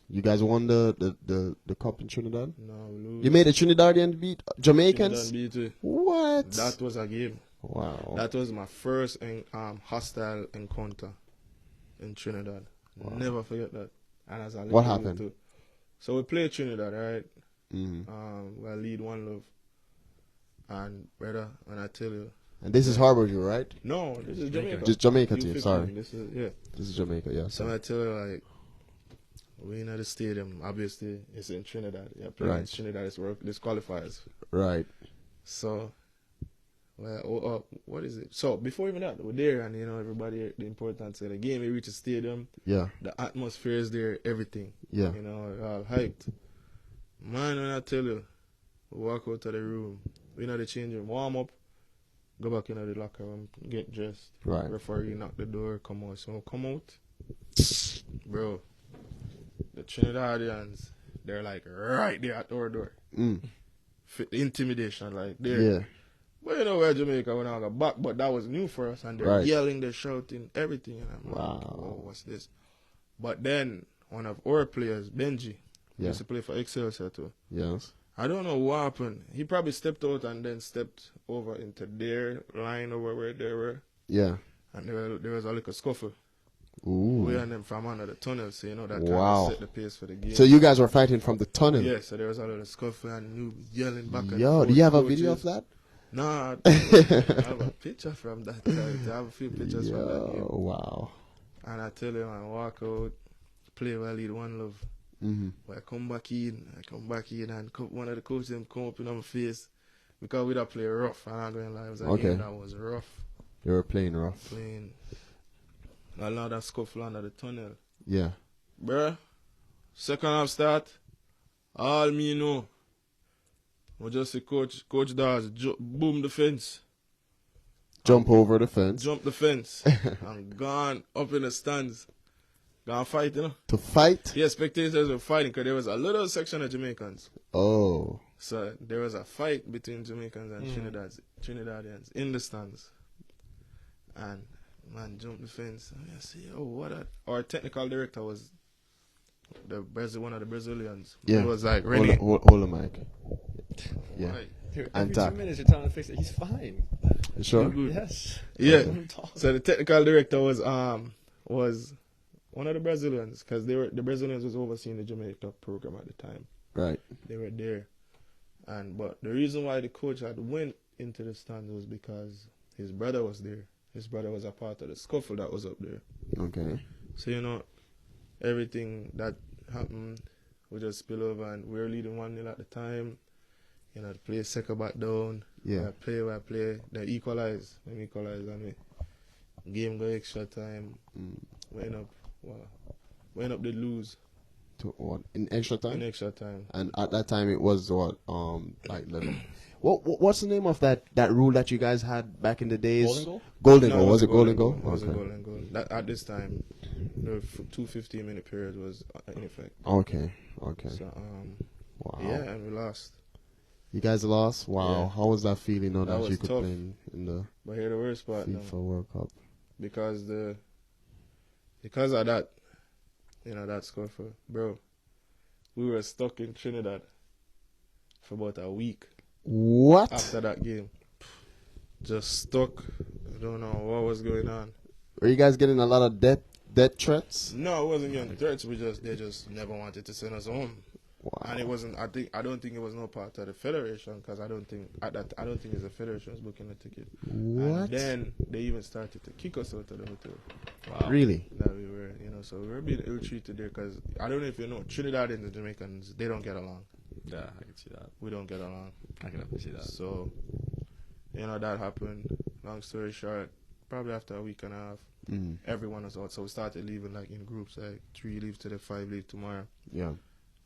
You guys won the cup in Trinidad? No, we lose. You made the Trinidadian beat Jamaicans? Trinidad beat it. What? That was a game. Wow. That was my first hostile encounter in Trinidad. Wow. Never forget that. And as a What little happened? too. So we played Trinidad, right? Mm-hmm. We lead 1-0. And brother, when I tell you, And this is Harborview, right? no, this is Jamaica. Just Jamaica team, U15, sorry. This is Jamaica, yeah. So I tell you, like, we in the stadium. Obviously, it's in Trinidad. Yeah, playing in Right. Trinidad is this qualifiers. Right. So, well, what is it? So before even that, we're there, and you know everybody. The importance of the game. We reach the stadium. Yeah. The atmosphere is there. Everything. Yeah. You know, we're all hyped. Man, when I tell you, we walk out of the room. We know the change room, warm up, go back into the locker room, get dressed. Right. Referee knock the door, come out. So come out, bro. The Trinidadians, they're like right there at our door. The intimidation, like there. Yeah. But you know where Jamaica went on back, but that was new for us, and they're Right. yelling, they're shouting, everything. And I'm like, Wow. whoa, what's this? But then one of our players, Benji, Yeah. used to play for Excelsior too. Yes. I don't know what happened. He probably stepped out and then stepped over into their line over where they were, Yeah. and there was a little scuffle. Ooh. We and them from under the tunnel, so you know that Wow. kind of set the pace for the game. So you guys were fighting from the tunnel? Yeah, so there was a little scuffle and you yelling back and Yo, forth. do you have a Coaches. video of that? Nah, I have a picture from that time. I have a few pictures from that game. Wow. And I tell you, I walk out, play well, lead 1-0. Mm-hmm. But I come back in, and one of the coaches them come up in my face because we don't play rough. And I'm going like, it was a Okay. game that was rough. You were playing rough. Playing a lot of scuffle under the tunnel. Yeah. Bruh, second half start, all me know. We just see Coach Dawes boom the fence. Jump over the fence. Jump the fence. and gone up in the stands. Gone fight, you know. To fight? Yeah, spectators were fighting because there was a little section of Jamaicans. Oh. So there was a fight between Jamaicans and Trinidadians in the stands. And man jumped the fence. I see, our technical director was one of the Brazilians. Yeah. He was like, Rennie. Hold the mic. Yeah. Right. Every 2 talk. minutes you're telling him to fix it. He's fine. You sure? Good. Yes. Yeah. Let him talk. So the technical director was one of the Brazilians because the Brazilians was overseeing the Jamaica program at the time. Right. They were there, but the reason why the coach had went into the stands was because his brother was there. His brother was a part of the scuffle that was up there. Okay. So everything that happened we just spill over, and we were leading 1-0 at the time. The play second back down. Yeah. I play. They equalize. Them equalize, and game go extra time. Went up, they lose. To what? In extra time? In extra time. And at that time it was what? Like little. What's the name of that rule that you guys had back in the days? Golden goal? Golden No, goal. Was it golden goal? It was a Okay. golden goal. That, at this time, the 2 15-minute periods was in effect. Okay. So, Wow. yeah, and we lost. You guys lost? Wow. Yeah. How was that feeling now That that you was could tough. play in the But here the worst part, FIFA now, World Cup? because of that, that scuffle, bro, we were stuck in Trinidad for about a week What? after that game. Just stuck. I don't know what was going on. Were you guys getting a lot of death threats? No, it wasn't getting threats. They just never wanted to send us home. Wow. And it wasn't. I don't think it was no part of the federation because I don't think it's the federation was booking the ticket. What? And then they even started to kick us out of the hotel. Wow. Really? That we were, so we were being ill treated there because I don't know if you know, Trinidadians and Jamaicans, they don't get along. Yeah, I can see that. We don't get along. I can definitely see that. So, that happened. Long story short, probably after a week and a half, everyone was out. So we started leaving like in groups, like 3 leave today, 5 leave tomorrow. Yeah.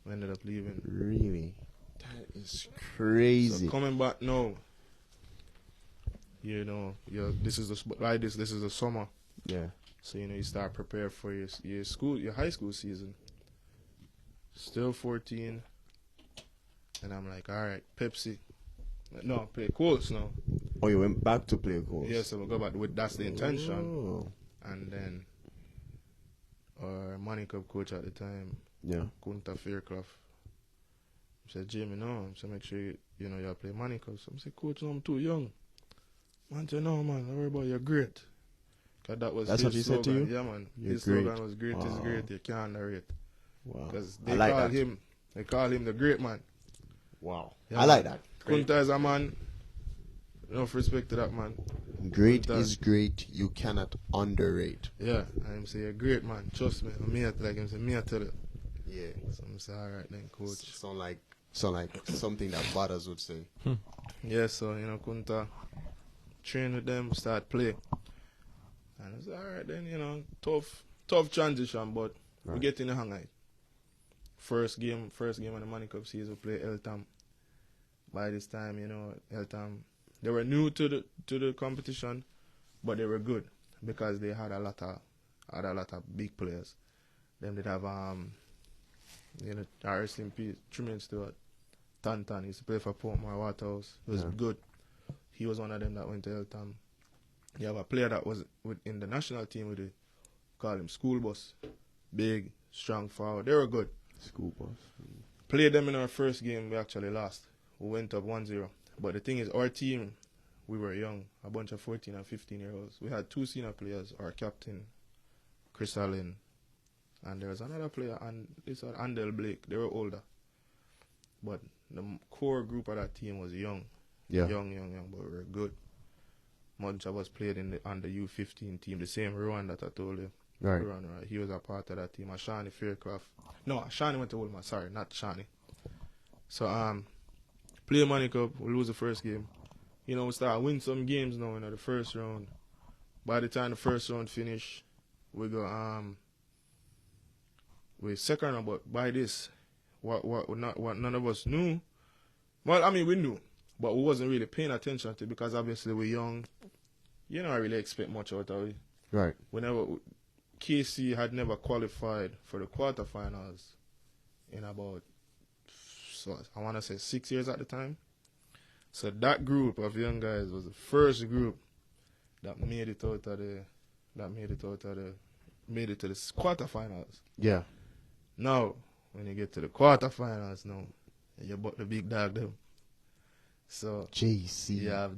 We ended up leaving. Really? That is crazy. So coming back now, this is the summer. Yeah. So you start prepare for your high school season. Still 14, and I'm like, all right, Pepsi. No, play Colts now. Oh, you went back to play Colts? Yeah, so we go back with that's the intention. Oh. And then our money cup coach at the time, Yeah. Kunta Fairclough, said, Jhamie, no. So make sure you play money cup. So I said, Coach, no, I'm too young. Man, no, man, don't worry about you're great. Cause that's what he said to you? Yeah, man. You're his great. slogan was great is Wow. great, you can't narrate. Wow. Because I they like call that. him the great man. Wow. Yeah, I like man. that. Kunta is a man. Enough respect to that man. Great Kunta. is great. You cannot underrate. Yeah, I'm say a great man. Trust me. I'm here to like him say me I tell you. Yeah. So I'm say alright then, coach. Sound like something that Butters would say. Yeah, so Kunta train with them, start play. And I said, alright then, tough transition, but we Right. get in the hang of it. First game of the Money Cup season, we play Eltham. By this time, Eltham, they were new to the competition, but they were good because they had a lot of big players. Then they'd have RSMP, Tremaine Stewart, Tantan, he used to play for Portmore Waterhouse. It was good. He was one of them that went to Eltham. You have a player that was in the national team with it, call him School Bus. Big, strong forward. They were good. School bus. Played them in our first game, we actually lost. We went up 1-0. But the thing is, our team, we were young, a bunch of 14 and 15-year-olds. We had 2 senior players, our captain, Chris Allen, and there was another player, and this was Andel Blake. They were older. But the core group of that team was young. Yeah. Young, but we were good. Much of us played on the U15 team, the same Rowan that I told you. Right. Run, right. He was a part of that team. And Shawnee Faircraft. No, Shawnee went to Woolman. Sorry, not Shawnee. So, play Money Cup. We lose the first game. You know, we start win some games now in the first round. By the time the first round finish, we go, we second round, but by this, what none of us knew. Well, I mean, we knew, but we wasn't really paying attention to it because obviously we're young. You don't really expect much out of it. Right. KC had never qualified for the quarterfinals in about, so I want to say 6 years at the time. So that group of young guys was the first group that made it to the quarterfinals. Yeah. Now, when you get to the quarterfinals, now you bought the big dog them. So JC. yeah.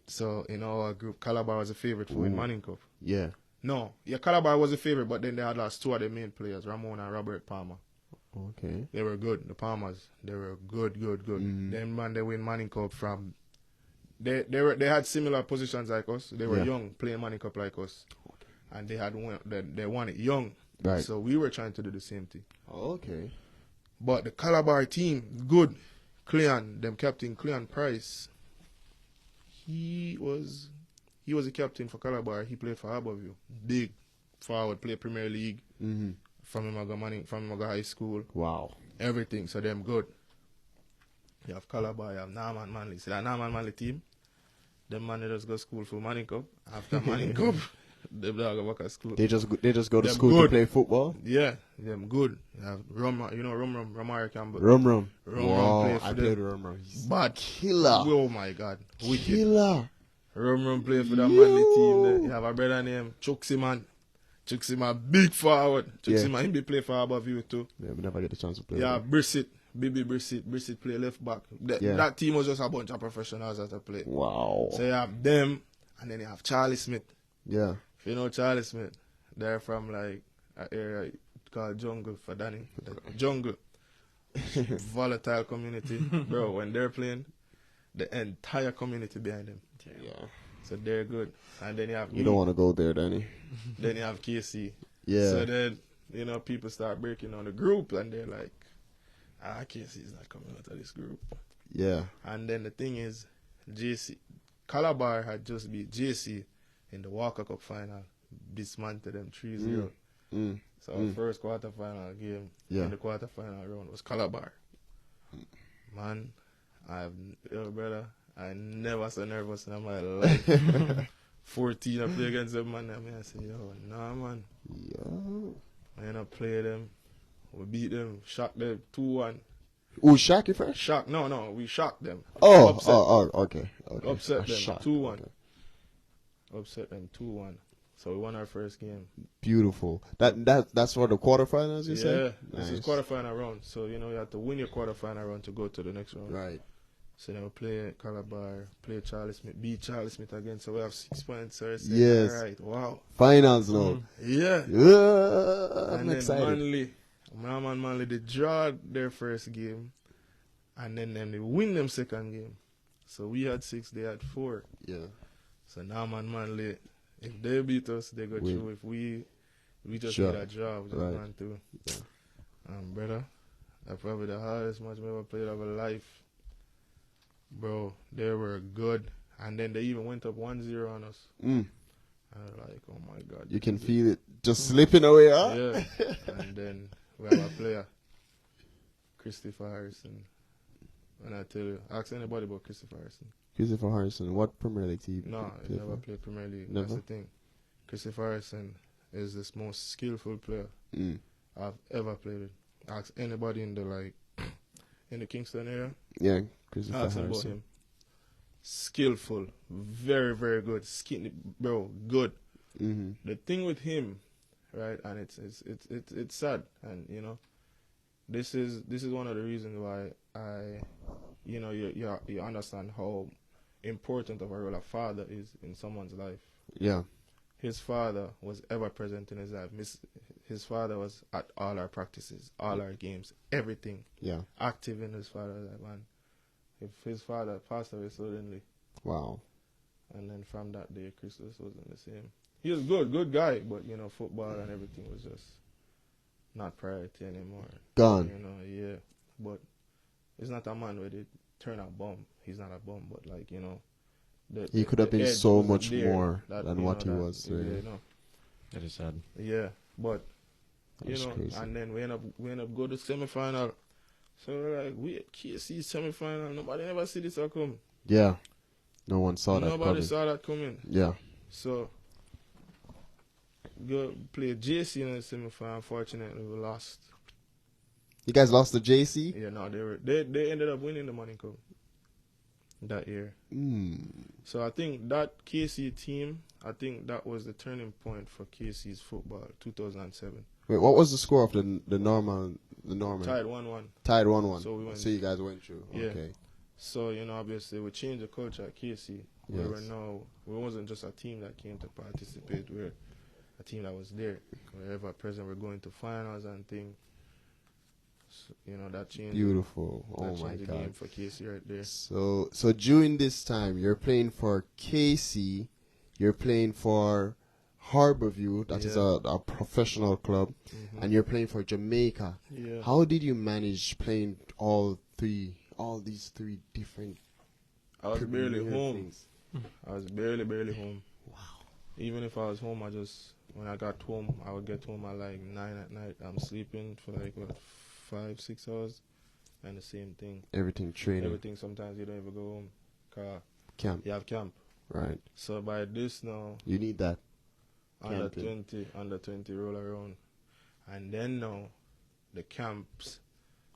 So in our group, Calabar was a favorite for win Manning Cup. Yeah. No, yeah, Calabar was a favorite, but then they had lost two of their main players, Ramon and Robert Palmer. Okay. They were good. The Palmers, they were good. Then man, they win Manning Cup from. They had similar positions like us. They were young, playing Manning Cup like us, and they won it young. Right. So we were trying to do the same thing. Okay. But the Calabar team, good. Them captain Cleon Price. He was a captain for Calabar. He played for Harborview. Big forward, played Premier League. Mm-hmm. From Imaga High School. Wow. Everything, so them good. You have Calabar, you have Norman Manley. See that Norman Manley team? Them man, they just go to school for Manning Cup. After Manning Cup, them dog go back at school. They just go to Them school good. to play football? Yeah, them good. You have Romari Campbell. Rum. Rum play for I them. played Rum. He's Bad. killer. Oh my God. Wicked. Killer. Rum play for that Manley team there. You have a brother named Chuxy man, big forward. Chuxy man, he be play for Harborview too. Yeah, we never get the chance to play. Yeah, Brissett. Brissett play left back. That team was just a bunch of professionals that play. Wow. So you have them, and then you have Charlie Smith. Yeah. If you know Charlie Smith, they're from like an area called Jungle for Danny. The Jungle. Volatile community. Bro, when they're playing, the entire community behind them. Yeah. So they're good. And then you have You don't want to go there, Danny. Then you have KC. Yeah. So then, people start breaking on the group, and they're like, KC's not coming out of this group. Yeah. And then the thing is, Calabar had just beat JC in the Walker Cup final, dismantled them 3-0. So our first quarterfinal game in the quarterfinal round was Calabar. Man, brother, I never so nervous in my life. 14, I play against them, man. I say, yo, nah, man. Yo. I play them. We beat them, shocked them 2-1. Who shock you first? Shock? No, we shocked them. Okay. Upset them shock. 2-1. Okay. Upset them 2-1. So we won our first game. Beautiful. That's for the quarterfinals, you said? Yeah, this is quarterfinal round. So you have to win your quarterfinal round to go to the next round. Right. So then we play Calabar, play Charlie Smith, beat Charlie Smith again. So we have 6 points. So it's yes. all right. Wow. Finals now. Yeah. I'm and excited. then Manley, they draw their first game, and then they win them second game. So we had 6, they had 4. Yeah. So now Manley, if they beat us, they go through. If we just need a draw, we just run through. Yeah. Brother, that's probably the hardest match we ever played of our life. Bro, they were good. And then they even went up 1-0 on us. And I'm like, oh my God. You can feel it just slipping away, huh? Yeah. And then we have a player, Christopher Harrison. And I tell you, ask anybody about Christopher Harrison. Christopher Harrison, what Premier League team? No, he never played Premier League. Never? That's the thing. Christopher Harrison is the most skillful player I've ever played with. Ask anybody in the Kingston area. Yeah, Christopher Ask Harrison. about him. Skillful, very, very good. Skinny, bro, good. The thing with him, right, and it's sad, and this is one of the reasons why you understand how important of a role a father is in someone's life. Yeah. His father was ever present in his life. His father was at all our practices, all our games, everything. Yeah. Active in his father's life, man. If his father passed away suddenly. Wow. And then from that day, Christos wasn't the same. he was good guy, but you know, football and everything was just not priority anymore. Gone. You know, yeah. But he's not a man where they turn a bum. He's not a bum, but like, you know, He could have been edge so wasn't much there more that, than you what know, he that- was. Yeah, Really. you know. That is sad. Yeah, but you That's know, crazy. and then we end up go to semi-final. So we're like, we at KC semi-final. Nobody ever see this come. Yeah. No one saw that Nobody coming. saw that coming. Yeah. So go play JC in the semi-final. Unfortunately, we lost. You guys lost to JC? Yeah, no, they ended up winning the Money Cup that year. So I think that KC team, I think that was the turning point for KC's football, 2007. Wait, what was the score of the normal? Tied 1-1. Tied 1-1. So we went- So you guys went through. Yeah. Okay. So, you know, obviously we changed the culture at KC. Yes. We wasn't just a team that came to participate. We're a team that was there. Wherever present, we're going to finals and things. So, you know, that changed. Beautiful. That Oh my changed the game God. for KC right there. So during this time, you're playing for KC, you're playing for Harborview, that is Yeah. a professional club, and you're playing for Jamaica. Yeah. How did you manage playing all these three different I was barely premier home. things? I was barely home. Wow. Even if I was home, when I got home, I would get home at like 9 at night. I'm sleeping for like, 5-6 hours. And the same thing. Everything training, Everything, sometimes you don't even go home. Cause camp, you have camp. right? So by this now, You need that. under Camping. 20 roll around. And then now, the camps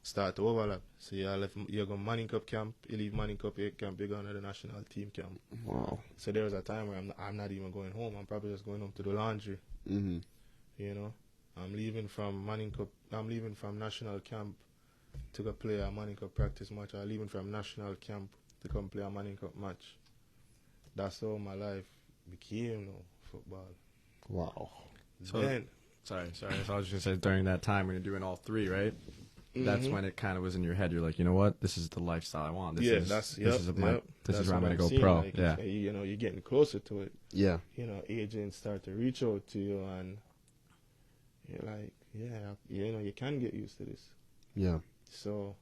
start to overlap. So you go Manning Cup camp, you leave Manning Cup camp, you go to the national team camp. Wow. So there was a time where I'm not even going home. I'm probably just going home to the laundry. Mhm. You know, I'm leaving from national camp to go play a Manning Cup practice match. I'm leaving from national camp to come play a Manning Cup match. That's how my life became, football. Wow. So- Then, Sorry. So I was just gonna say during that time when you're doing all three, right? That's Mhm. when it kind of was in your head. You're like, you know what? This is the lifestyle I want. This is that's this is where That's I'm what gonna go seeing. pro. Like, Yeah. you know, you're getting closer to it. Yeah. You know, agents start to reach out to you, and you're like, yeah, you know, you can get used to this. Yeah. So,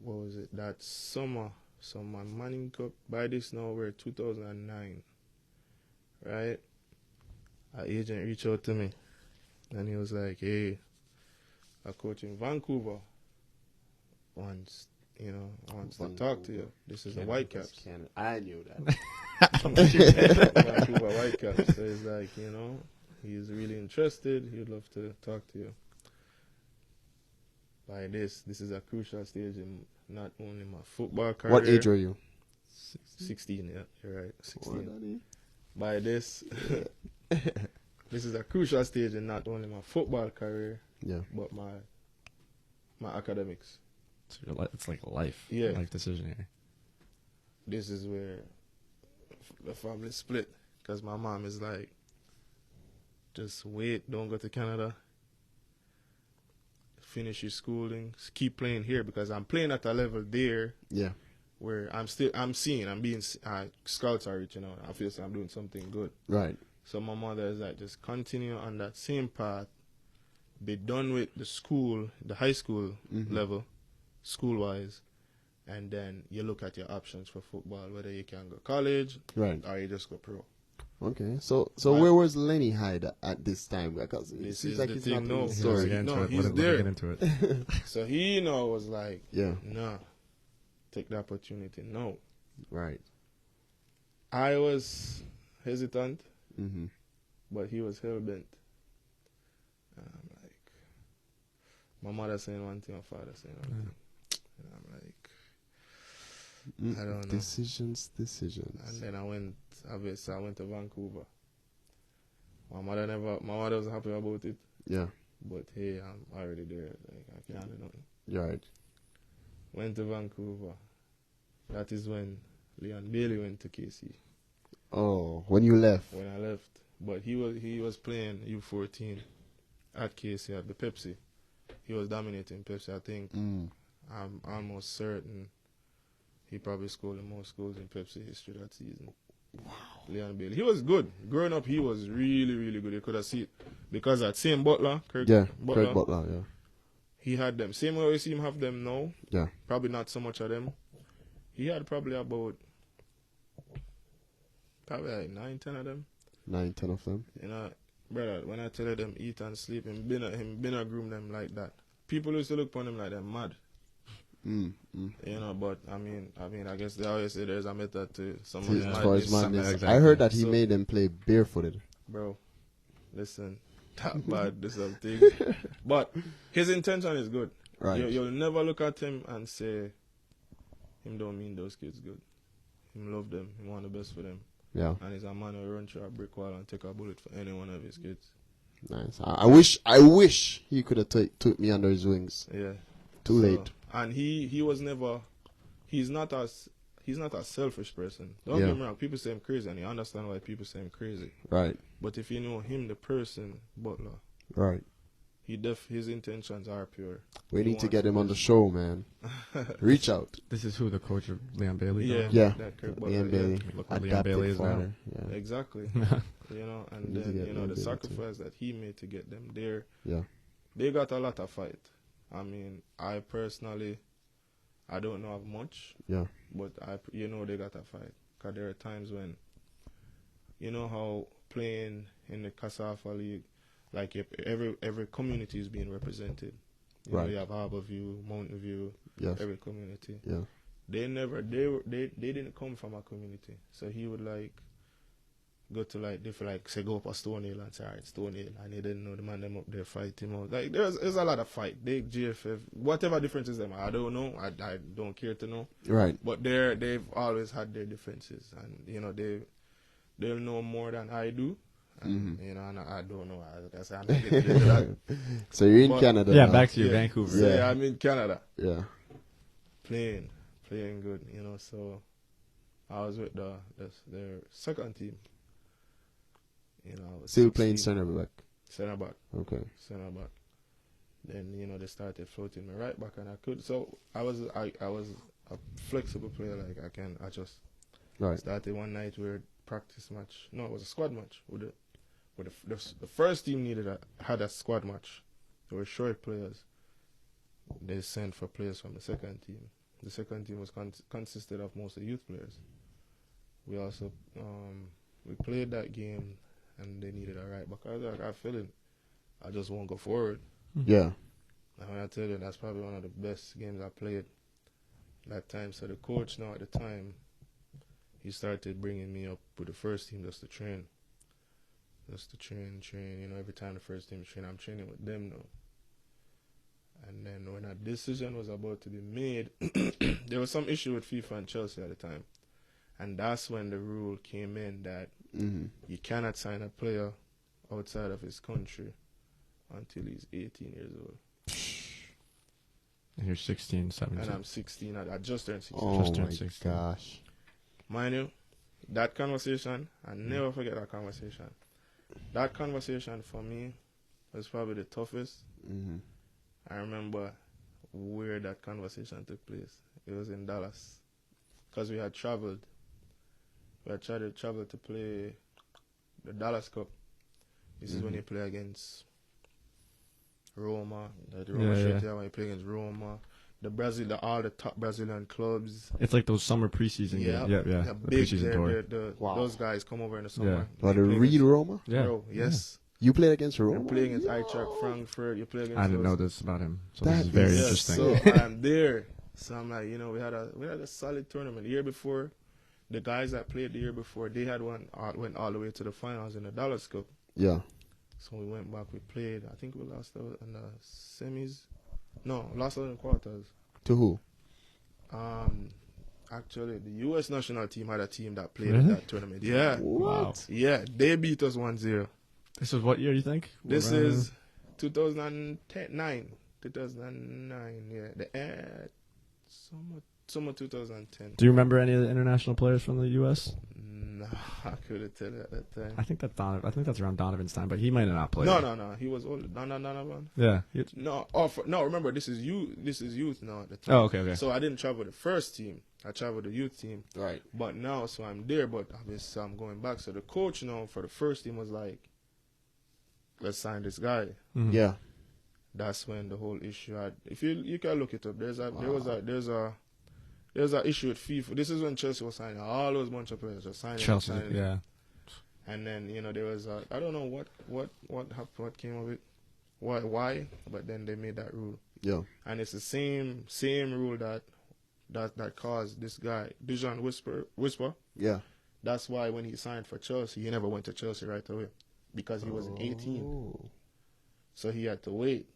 what was it? That summer, so my Manning Cup, by this now we're 2009, right? Our agent reached out to me, and he was like, hey, a coach in Vancouver wants to talk to you. This is the Whitecaps. I knew that. Vancouver Whitecaps. So he's like, you know, he's really interested. He'd love to talk to you. By this is a crucial stage in not only my football career. What age were you? 16, yeah, you're right, 16. What, Daddy? By this, this is a crucial stage in not only my football career, Yeah. but my academics. It's like a life decision here. This is where the family split, because my mom is like, just wait, don't go to Canada, finish your schooling, keep playing here, because I'm playing at a level there Yeah. where scouts are reaching out. I feel like I'm doing something good. Right. So my mother is like, just continue on that same path, be done with the high school level, school-wise, and then you look at your options for football, whether you can go college Right. or you just go pro. Okay. So Right. where was Lenny Hyde at this time? Because it This seems is like the he's thing, not in no. the So story. Get into no, it. he's Let me there. get into it. So he was like, Yeah. nah, take the opportunity. No. Right. I was hesitant, Mm-hmm. but he was hell-bent. And I'm like, my mother saying one thing, my father saying one thing. And I'm like, I don't know. Decisions. And then I went to Vancouver. My mother was happy about it, Yeah. but hey, I'm already there. Like, I can't do nothing. You're right. Went to Vancouver. That is when Leon Bailey went to KC. Oh, when you left. When I left, but he was playing U14 at KC at the Pepsi. He was dominating Pepsi. I think I'm almost certain he probably scored the most goals in Pepsi history that season. Leon Bailey. He was good. Growing up, he was really, really good. You could have seen because that same Butler, Craig Craig Butler, yeah. he had them. Same way we see him have them now. Yeah. Probably not so much of them. He had probably like 9, 10 of them. 9, 10 of them. You know, brother, when I tell you them eat and sleep, him been a groom them like that. People used to look upon him like they're mad. You know, but I mean, I guess they always say there's a method to someone's madness. Exactly. I heard that he made them play barefooted. Bro, listen, that bad, this something. But his intention is good. Right. You'll never look at him and say, him don't mean those kids good. Him love them. He want the best for them. Yeah. And he's a man who run through a brick wall and take a bullet for any one of his kids. Nice. I wish he could have took me under his wings. Yeah. Too late. And he was never. He's not a selfish person. Don't get me wrong. People say him crazy, and you understand why people say him crazy. Right. But if you know him, the person, Butler, right, his intentions are pure. We need to get him on the show, man. Reach out. This is who the coach of Leon Bailey. Yeah. Leon Bailey. Look what Leon Bailey is now. Yeah. Exactly. You know, and then you know the sacrifice that he made to get them there. Yeah. They got a lot of fight. I mean, I personally, I don't know much. Yeah. But they got a fight. Cause there are times when, you know how playing in the Casafa League, like every community is being represented. You know, you have Harborview, Mountain View, every community. Yeah. They didn't come from a community. So he would go to say go up a Stone Hill and say, alright, Stone Hill, and he didn't know the man them up there fight him out. Like there's a lot of fight. They GFF, whatever differences them, I don't know. I don't care to know. Right. But they've always had their differences, and you know they'll know more than I do. And, you know, and I don't know. I'm not getting into that. So you're in Canada. Yeah, now. back to Vancouver. So, yeah, I'm in Canada. Yeah. Playing good, you know. So I was with their second team. You know, still playing center back. Center back. Okay. Center back. Then you know they started floating me right back, and I could. So I was a flexible player. Like I can adjust. Right. Started one night where practice match. No, it was a squad match. The first team had a squad match. They were short players. They sent for players from the second team. The second team was consisted of mostly youth players. We also we played that game, and they needed a right back. I was like, I feel it. I just won't go forward. Yeah. And when I tell you, that's probably one of the best games I played that time. So the coach now at the time, he started bringing me up with the first team just to train. You know, every time the first team train, I'm training with them now. And then when a decision was about to be made, there was some issue with FIFA and Chelsea at the time. And that's when the rule came in that you cannot sign a player outside of his country until he's 18 years old. And you're 16, 17. And I'm 16. I just turned 16. Oh, just turned my 16. Gosh. Mind you, that conversation, I never forget that conversation. That conversation for me was probably the toughest. I remember where that conversation took place. It was in Dallas. Because we had traveled. We had tried to travel to play the Dallas Cup. This is when you play against Roma. When you play against Roma. All the top Brazilian clubs. It's like those summer preseason games. Yeah. The preseason tour. Wow. Those guys come over in the summer. Yeah. The real Roma? Yeah. Bro, yes. Yeah. You played against Roma? You play against Eintracht Frankfurt. You play against. I didn't know this about him. So this is very interesting. So I'm there. So I'm like, you know, we had a solid tournament. The year before, the guys that played the year before, they had went all the way to the finals in the Dallas Cup. Yeah. So we went back. We played. I think we lost out in the semis. No, lost out in the quarters. To who? Actually, the U.S. national team had a team that played in that tournament. Yeah. What? Wow. Yeah, they beat us 1-0. This is what year, you think? This is 2009. 2009, yeah. Summer 2010. Do you remember any of the international players from the U.S.? No, I couldn't tell you at that time. I think that's around Donovan's time, but he might have not played. No. He was older. No. Yeah. No. No. Remember, this is youth. This is youth now at the time. Oh, okay. So I didn't travel the first team. I traveled the youth team. Right. But now, so I'm there. But obviously, I'm going back. So the coach now for the first team was like, "Let's sign this guy." Mhm. Yeah. That's when the whole issue had. If you can look it up, there's an issue with FIFA. This is when Chelsea was signing all those bunch of players, just signing. Chelsea, signing. yeah. And then there was I don't know what came of it, why, but then they made that rule. Yeah. And it's the same rule that caused this guy Dijon Whisper. Yeah. That's why when he signed for Chelsea, he never went to Chelsea right away because he wasn't 18, Oh. so he had to wait.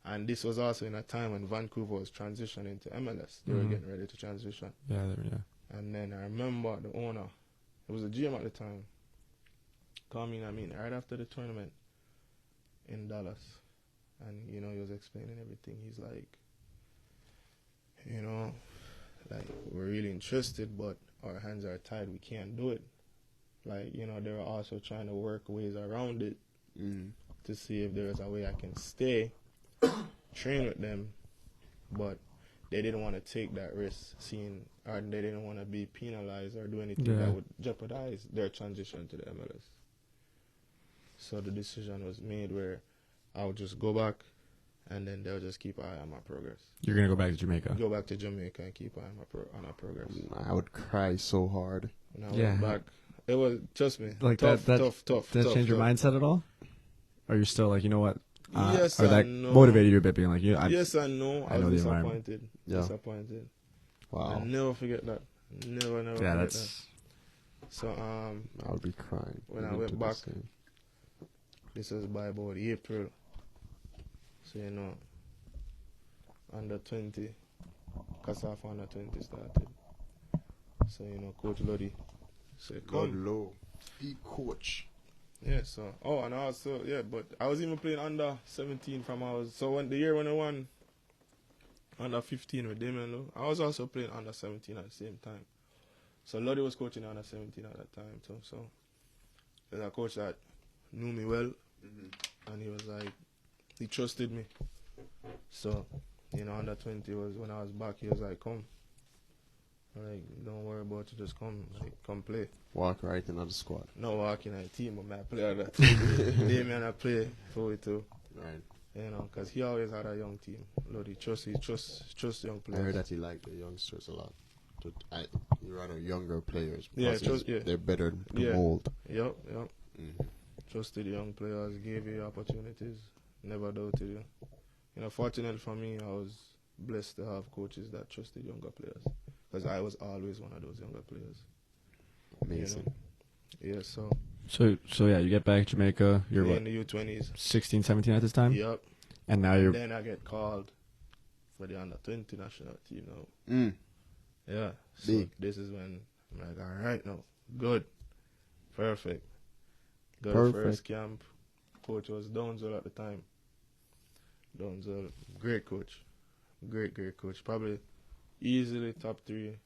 And this was also in a time when Vancouver was transitioning to MLS. They were getting ready to transition. Yeah. And then I remember the owner, it was a GM at the time, called me, right after the tournament in Dallas. And, he was explaining everything. He's like, we're really interested, but our hands are tied. We can't do it. They were also trying to work ways around it to see if there was a way I can stay, train with them, but they didn't want to take that risk, or they didn't want to be penalized or do anything that would jeopardize their transition to the MLS. So the decision was made where I would just go back, and then they'll just keep an eye on my progress. You're gonna go back to Jamaica. Go back to Jamaica and keep an eye on our progress. I would cry so hard. When I went back, it was, trust me, Like tough. Did that change your mindset at all? Or you're still like, you know what? Yes or that and no. motivated you a bit, being like, yes and no. I know was the environment. disappointed. Yeah. Disappointed. Wow. I'll never forget that. Never yeah, forget that's that. So I would be crying. when I Even went to the back, same. this was by about April. So under 20, Kasaf under 20 started. So Coach Lodi said, God "Come." low. Be coach. Yeah. So and also but I was even playing under 17 when the year when I won under 15 with Damien Lowe, I was also playing under 17 at the same time. So Lodi was coaching under 17 at that time too. So there's a coach that knew me well, and he was like, he trusted me. So under 20 was when I was back. He was like, "Come, don't worry about it, just come, come play." Walk right into the squad. No walking in a team, but I play on that team. Damien, I play for it too. Right. Because he always had a young team. Lord, he trusts young I heard players. that he liked the youngsters a lot. Rather younger players. Yeah, because they're better to mold. Yep. Trusted young players, gave you opportunities, never doubted you. Fortunately for me, I was blessed to have coaches that trusted younger players. Because I was always one of those younger players. Amazing. Yeah, so yeah, you get back to Jamaica. You're in the U20s. 16, 17 at this time? Yep. And now Then I get called for the under 20 national team now. Yeah. So Big. this is when I'm like, all right, no, good, perfect. First camp. Coach was Donzel at the time. Donzel, great coach, great coach. Probably easily top three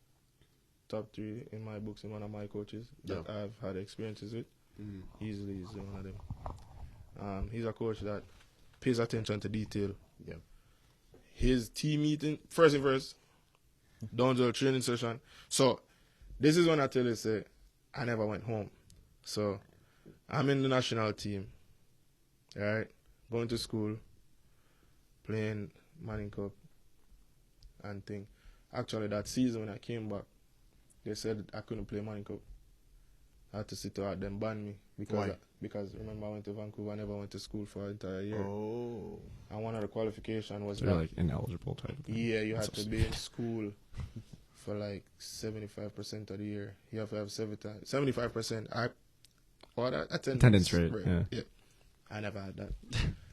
in my books and one of my coaches that I've had experiences with. Easily is one of them. He's a coach that pays attention to detail. Yeah. His team meeting, first, Donzel training session. So this is when I tell you, say, I never went home. So I'm in the national team, right? Going to school, playing Manning Cup and thing. Actually, that season when I came back, they said I couldn't play Manning Cup. I had to sit out, then ban me. Because remember, I went to Vancouver, I never went to school for an entire year. Oh. And one of the qualifications was They're like ineligible type of thing. Yeah, you had to be in school for like 75% of the year. You have to have 75%. Attendance rate. Yeah. I never had that.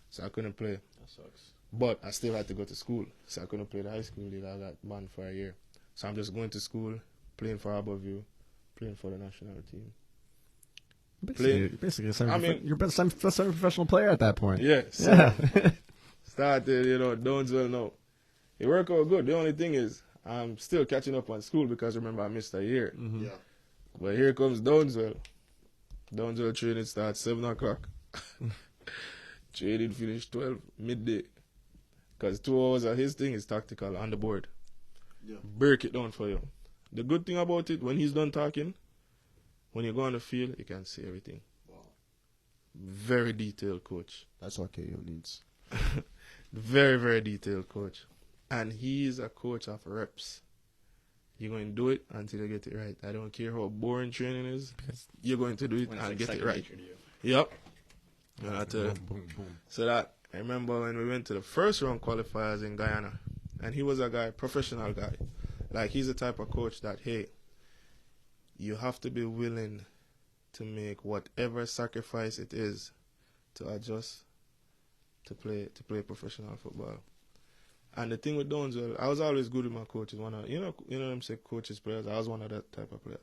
So I couldn't play. That sucks. But I still had to go to school. So I couldn't play the high school league. I got banned for a year. So I'm just going to school, playing for Harborview, playing for the national team. Basically, you're a semi-professional player at that point. Yeah. So started, Donzel now. It worked out good. The only thing is, I'm still catching up on school because remember I missed a year. Yeah. But here comes Downswell. Downswell training starts 7 o'clock. Training finish 12, midday. Because 2 hours of his thing is tactical on the board. Yeah. Break it down for you. The good thing about it, when he's done talking, when you go on the field, you can see everything. Wow. Very detailed coach. That's what KO needs. Very, very detailed coach. And he's a coach of reps. You're going to do it until you get it right. I don't care how boring training is. You're going to do it and get it right. Yep. And I tell you. Boom, boom. So that, I remember when we went to the first round qualifiers in Guyana. And he was a guy, professional guy. Like, he's the type of coach that, hey, you have to be willing to make whatever sacrifice it is to adjust to play professional football. And the thing with Downswell, I was always good with my coaches. You know them say coaches, players. I was one of that type of player.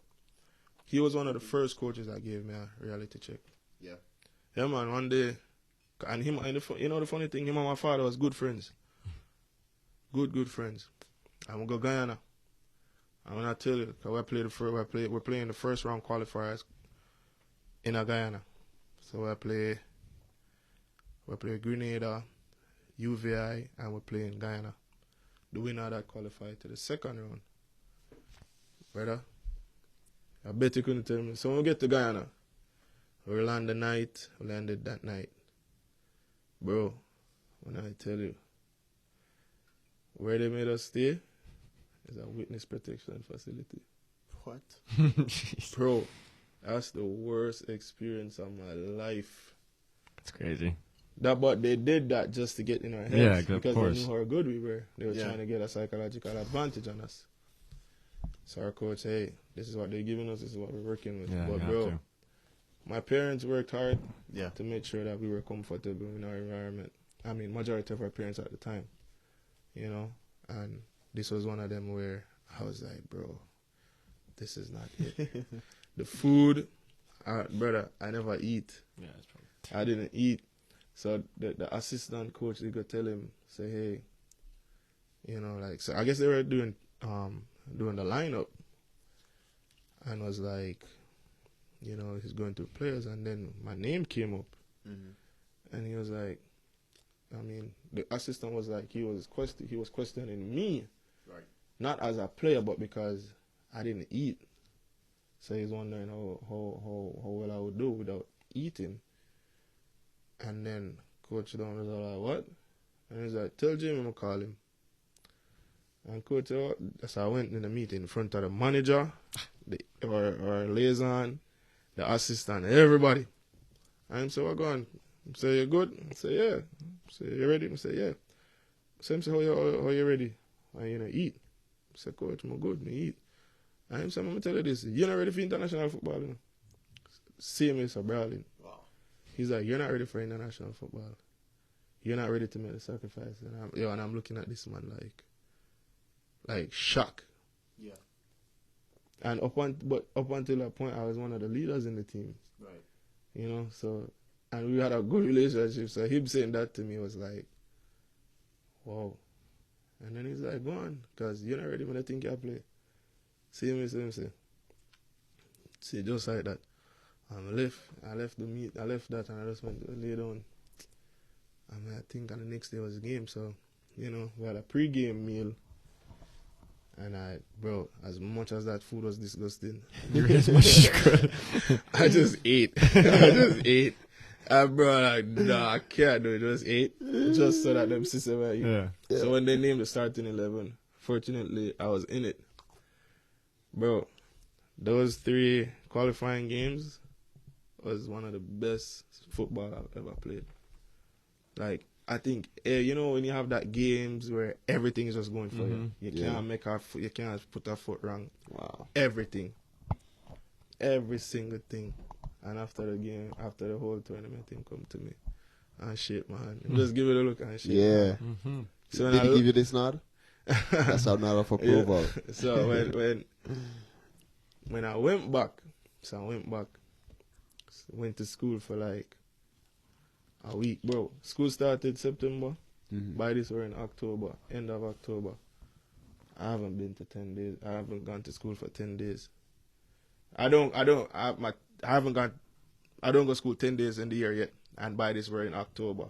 He was one of the first coaches that gave me a reality check. Yeah. Yeah, man. One day, and him, and the funny thing, him and my father was good friends. Good friends. And we go Guyana. And when I tell you, cause we're playing the first round qualifiers in a Guyana. So we play Grenada, UVI, and we're playing Guyana. The winner of that qualified to the second round. Brother, I bet you couldn't tell me. So when we get to Guyana, we landed that night. Bro, when I tell you, where they made us stay is a witness protection facility. What? Bro, that's the worst experience of my life. That's crazy. But they did that just to get in our heads. Yeah, because of course. they knew how good we were. They were Yeah. trying to get a psychological advantage on us. So our coach, hey, this is what they're giving us, this is what we're working with. Yeah, but you have bro, to. my parents worked hard Yeah. to make sure that we were comfortable in our environment. I mean, majority of our parents at the time, you know, and this was one of them where I was like, bro, this is not it. The food, brother, I never eat. Yeah, that's probably. I didn't eat. So the assistant coach, they could tell him, say, hey, you know, like, so I guess they were doing the lineup, and was like, you know, he's going through players, and then my name came up, and he was like, I mean, the assistant was like, he was questioning me, Right. not as a player, but because I didn't eat. So he's wondering how well I would do without eating. And then Coach Don was all like, what? And he's like, tell Jhamie I'm call him. And Coach, so I went in the meeting in front of the manager, our liaison, the assistant, everybody. And so we're going. I say, you good? I say, yeah. I say, you ready? I say, yeah. So I say, how you ready? And you know, eat. I say, Coach, I'm good, me eat. And I say, I'm going to tell you this, you're not ready for international football, you know? Same as a brawling. Wow. He's like, you're not ready for international football. You're not ready to make the sacrifice. And I'm looking at this man like shock. Yeah. And up until that point, I was one of the leaders in the team. Right. You know, so, and we had a good relationship. So him saying that to me was like, wow. And then he's like, go on, because you're not ready when I think you play. See him say. See, just like that. I left the meet, I left that, and I just went to lay down. And I think on the next day was the game, so, you know, we had a pre-game meal. And bro, as much as that food was disgusting, You ate as much as you could. I just ate. And bro, like, nah, I can't do it. Just ate, just so that them sisters were eat. Yeah. So when they named the starting 11, fortunately, I was in it. Bro, those 3 qualifying games was one of the best football I've ever played. Like, I think, you know, when you have that games where everything is just going for you, you can't put a foot wrong. Wow. Everything. Every single thing. And after the game, after the whole tournament thing come to me. And shit, man. Just give it a look and shit. Yeah. Mm-hmm. So Did he give you this nod? That's a nod of approval. Yeah. So when I went back, went to school for like a week, bro. School started September. By this we're in October, end of October. I haven't been to 10 days. I haven't gone to school for 10 days. I haven't got, I don't go school 10 days in the year yet. And by this, we're in October.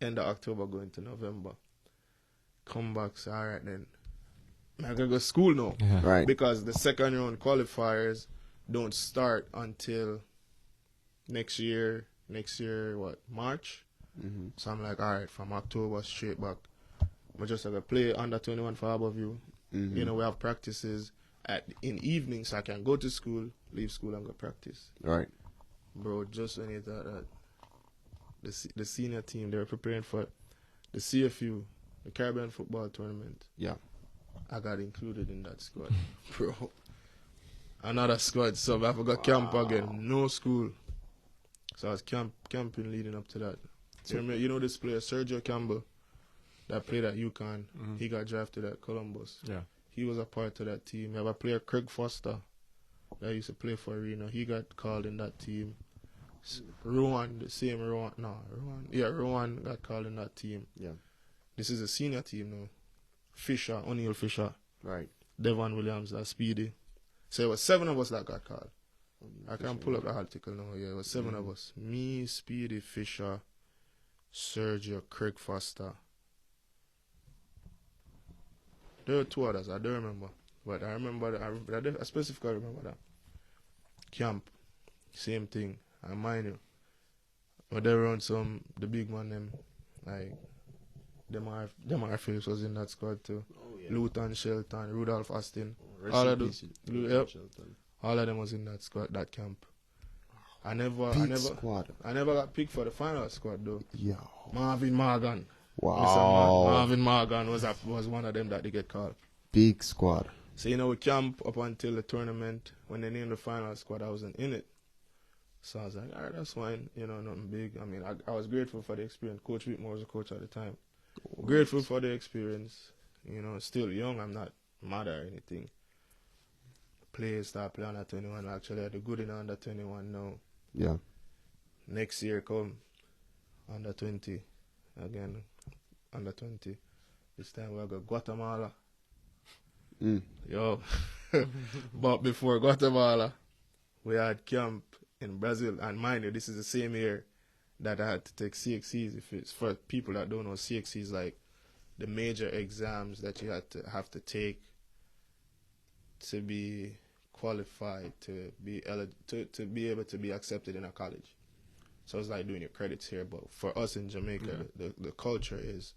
End of October, going to November. Come back, say, all right then. I gotta go to school now. Yeah. Right. Because the second round qualifiers don't start until next year, what, March? Mm-hmm. So I'm like, all right, from October straight back. I just have to play under 21 for above you. Mm-hmm. You know, we have practices in evenings, so I can go to school, leave school, and go practice. Right. Bro, just when you thought that the senior team, they were preparing for the CFU, the Caribbean Football Tournament. Yeah. I got included in that squad, bro. Another squad, so I forgot camp again. No school. So I was camping leading up to that. You know this player, Sergio Campbell, that played at UConn. Mhm. He got drafted at Columbus. Yeah. He was a part of that team. We have a player, Craig Foster, that used to play for Reno. He got called in that team. Rowan, the same Rowan. No, Rowan. Yeah, Rowan got called in that team. Yeah. This is a senior team now. Fisher, O'Neal Fisher, Right. Devon Williams, that Speedy. So it was 7 of us that got called. I can pull up the article now. Yeah, it was 7 of us. Me, Speedy, Fisher, Sergio, Craig Foster. There were 2 others. I don't remember. But I remember, I specifically remember that. Camp, same thing. I mind you. But they were on the big man, them, like, Demar Phillips was in that squad too. Oh, yeah. Luton, Shelton, Rudolph Austin. Rest all in of those. peace, Yep. Shelton. All of them was in that squad, that camp. I never Squad. got picked for the final squad though. Yeah. Marvin Morgan. Wow. Marvin Morgan was one of them that they get called. Big squad. So you know we camp up until the tournament. When they named the final squad, I wasn't in it. So I was like, all right, that's fine. You know, nothing big. I mean, I was grateful for the experience. Coach Whitmore was a coach at the time. Grateful for the experience. You know, still young. I'm not mad or anything. Start playing under 21. Actually, I do good in under 21 now. Yeah. Next year come under 20 again. Under 20. This time we'll go Guatemala. Mm. Yo. But before Guatemala, we had camp in Brazil. And mind you, this is the same year that I had to take CXCs. If it's for people that don't know, CXCs like the major exams that you have to take to be qualified to be to be able to be accepted in a college. So it's like doing your credits here, but for us in Jamaica, the culture is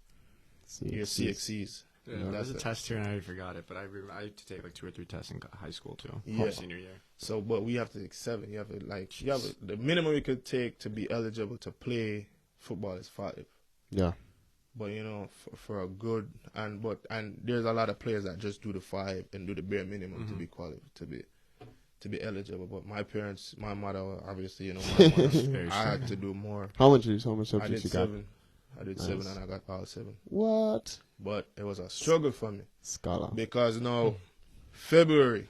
your CXCs. Yeah, there's a test here and I already forgot it, but I had to take like 2 or 3 tests in high school too. Yeah. Senior year. So, but we have to take 7. You have to the minimum you could take to be eligible to play football is 5. Yeah. But you know, for a good and there's a lot of players that just do the 5 and do the bare minimum to be qualified to be eligible. But my mother, obviously, you know, my mother, I had to do more. How much subjects I did you got? 7. I did 7 and I got all 7. What? But it was a struggle for me Scholar. because now February,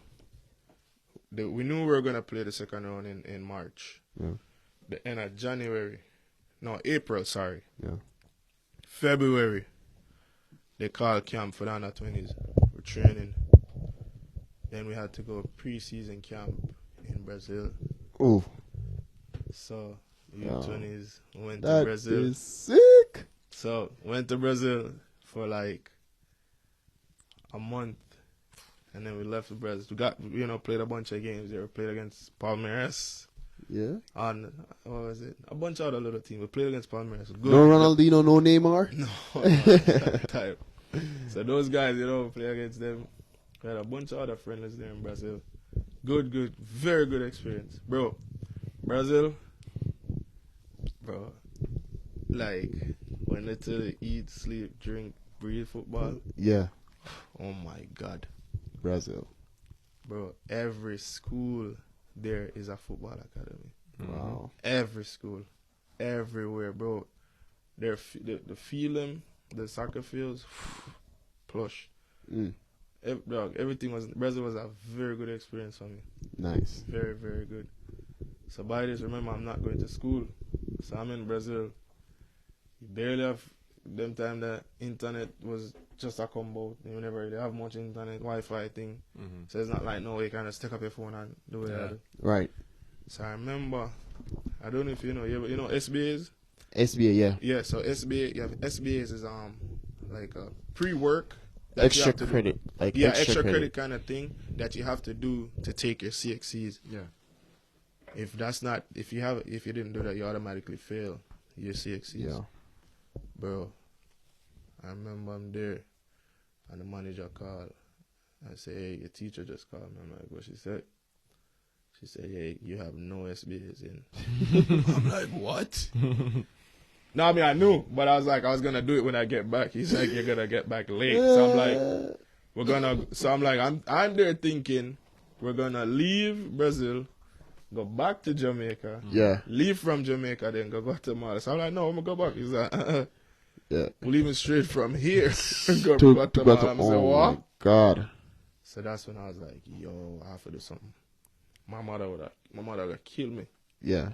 we knew we were gonna play the second round in March. Yeah. The end of January, no April, sorry. Yeah. February, they called camp for the under 20s. We're training. Then we had to go preseason camp in Brazil. Ooh. So Wow. U20s went to That Brazil. is sick. So went to Brazil for like a month, and then we left Brazil. We got played a bunch of games. They were played against Palmeiras. Yeah. On what was it? A bunch of other little teams. We played against Palmeiras. Good. No Ronaldinho, no Neymar. No, that type. So those guys, play against them. We had a bunch of other friendlies there in Brazil. Good, very good experience, bro. Brazil, bro. Like when they tell you eat, sleep, drink, breathe football. Yeah. Oh my God, Brazil. bro. Every school there is a football academy. Wow. Every school, everywhere, bro. The field, the soccer fields, plush. Mm. Everything Brazil was a very good experience for me. Nice. Very, very good. So by this, remember, I'm not going to school. So I'm in Brazil. You barely have them time that internet was just a combo. You never really have much internet, Wi-Fi thing. So it's not like no way you can just take up your phone and do it. Yeah. Right. So I remember, I don't know if you know SBAs. SBA, yeah. Yeah, so SBA, yeah, SBAs is like a pre-work that you Extra have to do. credit. Like Yeah, extra credit kind of thing that you have to do to take your CXCs. Yeah. If you didn't do that, you automatically fail your CXCs. Yeah. Bro, I remember I'm there, and the manager called. I say, hey, your teacher just called me. I'm like, what she said? She said, hey, you have no SBAs in. I'm like, what? No, I mean, I knew, but I was like, I was going to do it when I get back. He's like, you're going to get back late. So I'm like, I'm there thinking we're going to leave Brazil, go back to Jamaica. Yeah. Leave from Jamaica, then go Guatemala. So I'm like, no, I'm going to go back. He's like, Yeah. we're leaving straight from here. Go To Guatemala. I'm saying, oh what? my God. So that's when I was like, yo, I have to do something. My mother would kill me. Yeah.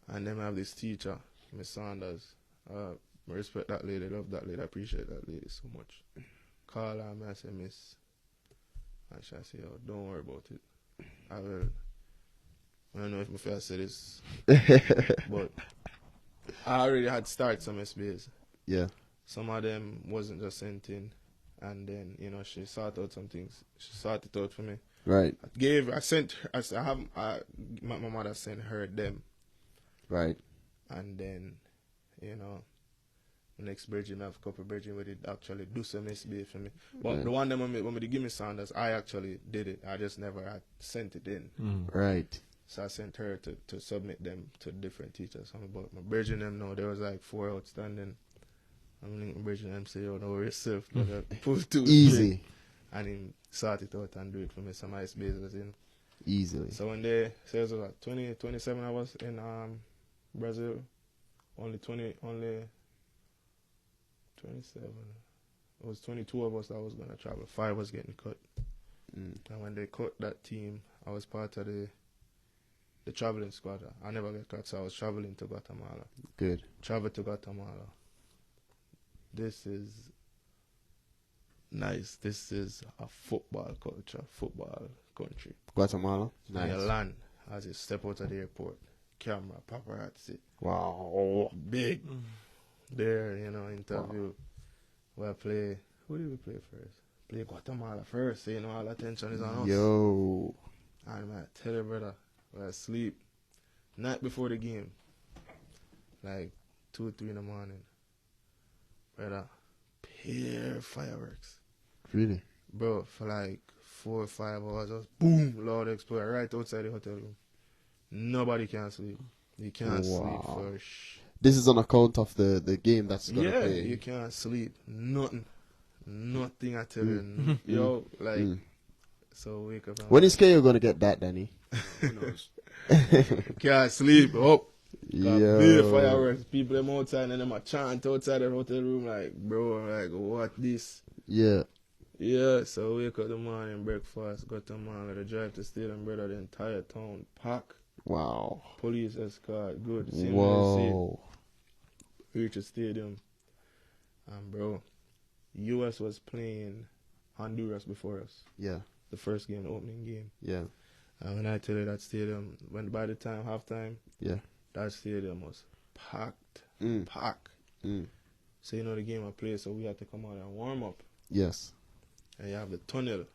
And then I have this teacher, Miss Sanders. I respect that lady, love that lady, I appreciate that lady so much. Call her, I say, Miss. And she say, oh, don't worry about it. I don't know if my face say this, but I already had started some SBAs. Yeah. Some of them wasn't just sent in. And then, she sorted out some things. She sorted it out for me. Right. My mother sent her them. Right. And then, the next Virgin, I have a couple of Virgin where they actually do some SBA for me. But the one that when they give me Sanders, I actually did it. I just never had sent it in. Right. So I sent her to submit them to different teachers. But my Virgin them now, there was like 4 outstanding. I'm thinking Virgin them say, oh, no, yourself. Pull 2. Easy. And he sort it out and do it for me. Some SBAs was in. Easily. So when they says about 27 hours in Brazil, only 27. It was 22 of us that was gonna travel. 5 was getting cut. And when they cut that team, I was part of the traveling squad. I never got cut, so I was traveling to Guatemala. Good. Travel to Guatemala. This is nice. This is a football culture, football country. Guatemala. Nice. Nice. You land as you step out of the airport. Camera, paparazzi. Wow. Big. There, interview. Well, play. Who did we play first? Play Guatemala first. So, all attention is on us. Yo. And I tell you, brother, we're asleep. Night before the game. Like 2 or 3 in the morning. Brother, pure fireworks. Really? Bro, for like 4 or 5 hours, just boom, loud explosion right outside the hotel room. Nobody can sleep. You can't sleep for This is on account of the game that's gonna play. you can't sleep. Nothing I tell you. Yo, like, so wake up. When is KO gonna get that, Danny? Who knows? Can't sleep. Oh, Yo. fireworks. People them outside and them a chant outside the hotel room like, bro, like, what this? Yeah. Yeah, so wake up the morning, breakfast, got to Mala, the drive to stadium, brother, the entire town, pack, Wow. police escort, good. Whoa. Reach the stadium. And bro, US was playing Honduras before us. Yeah. The first game, the opening game. Yeah. And when I tell you that stadium, by the time, halftime, Yeah. that stadium was packed. Packed. So the game I played, so we had to come out and warm up. Yes. And you have the tunnel.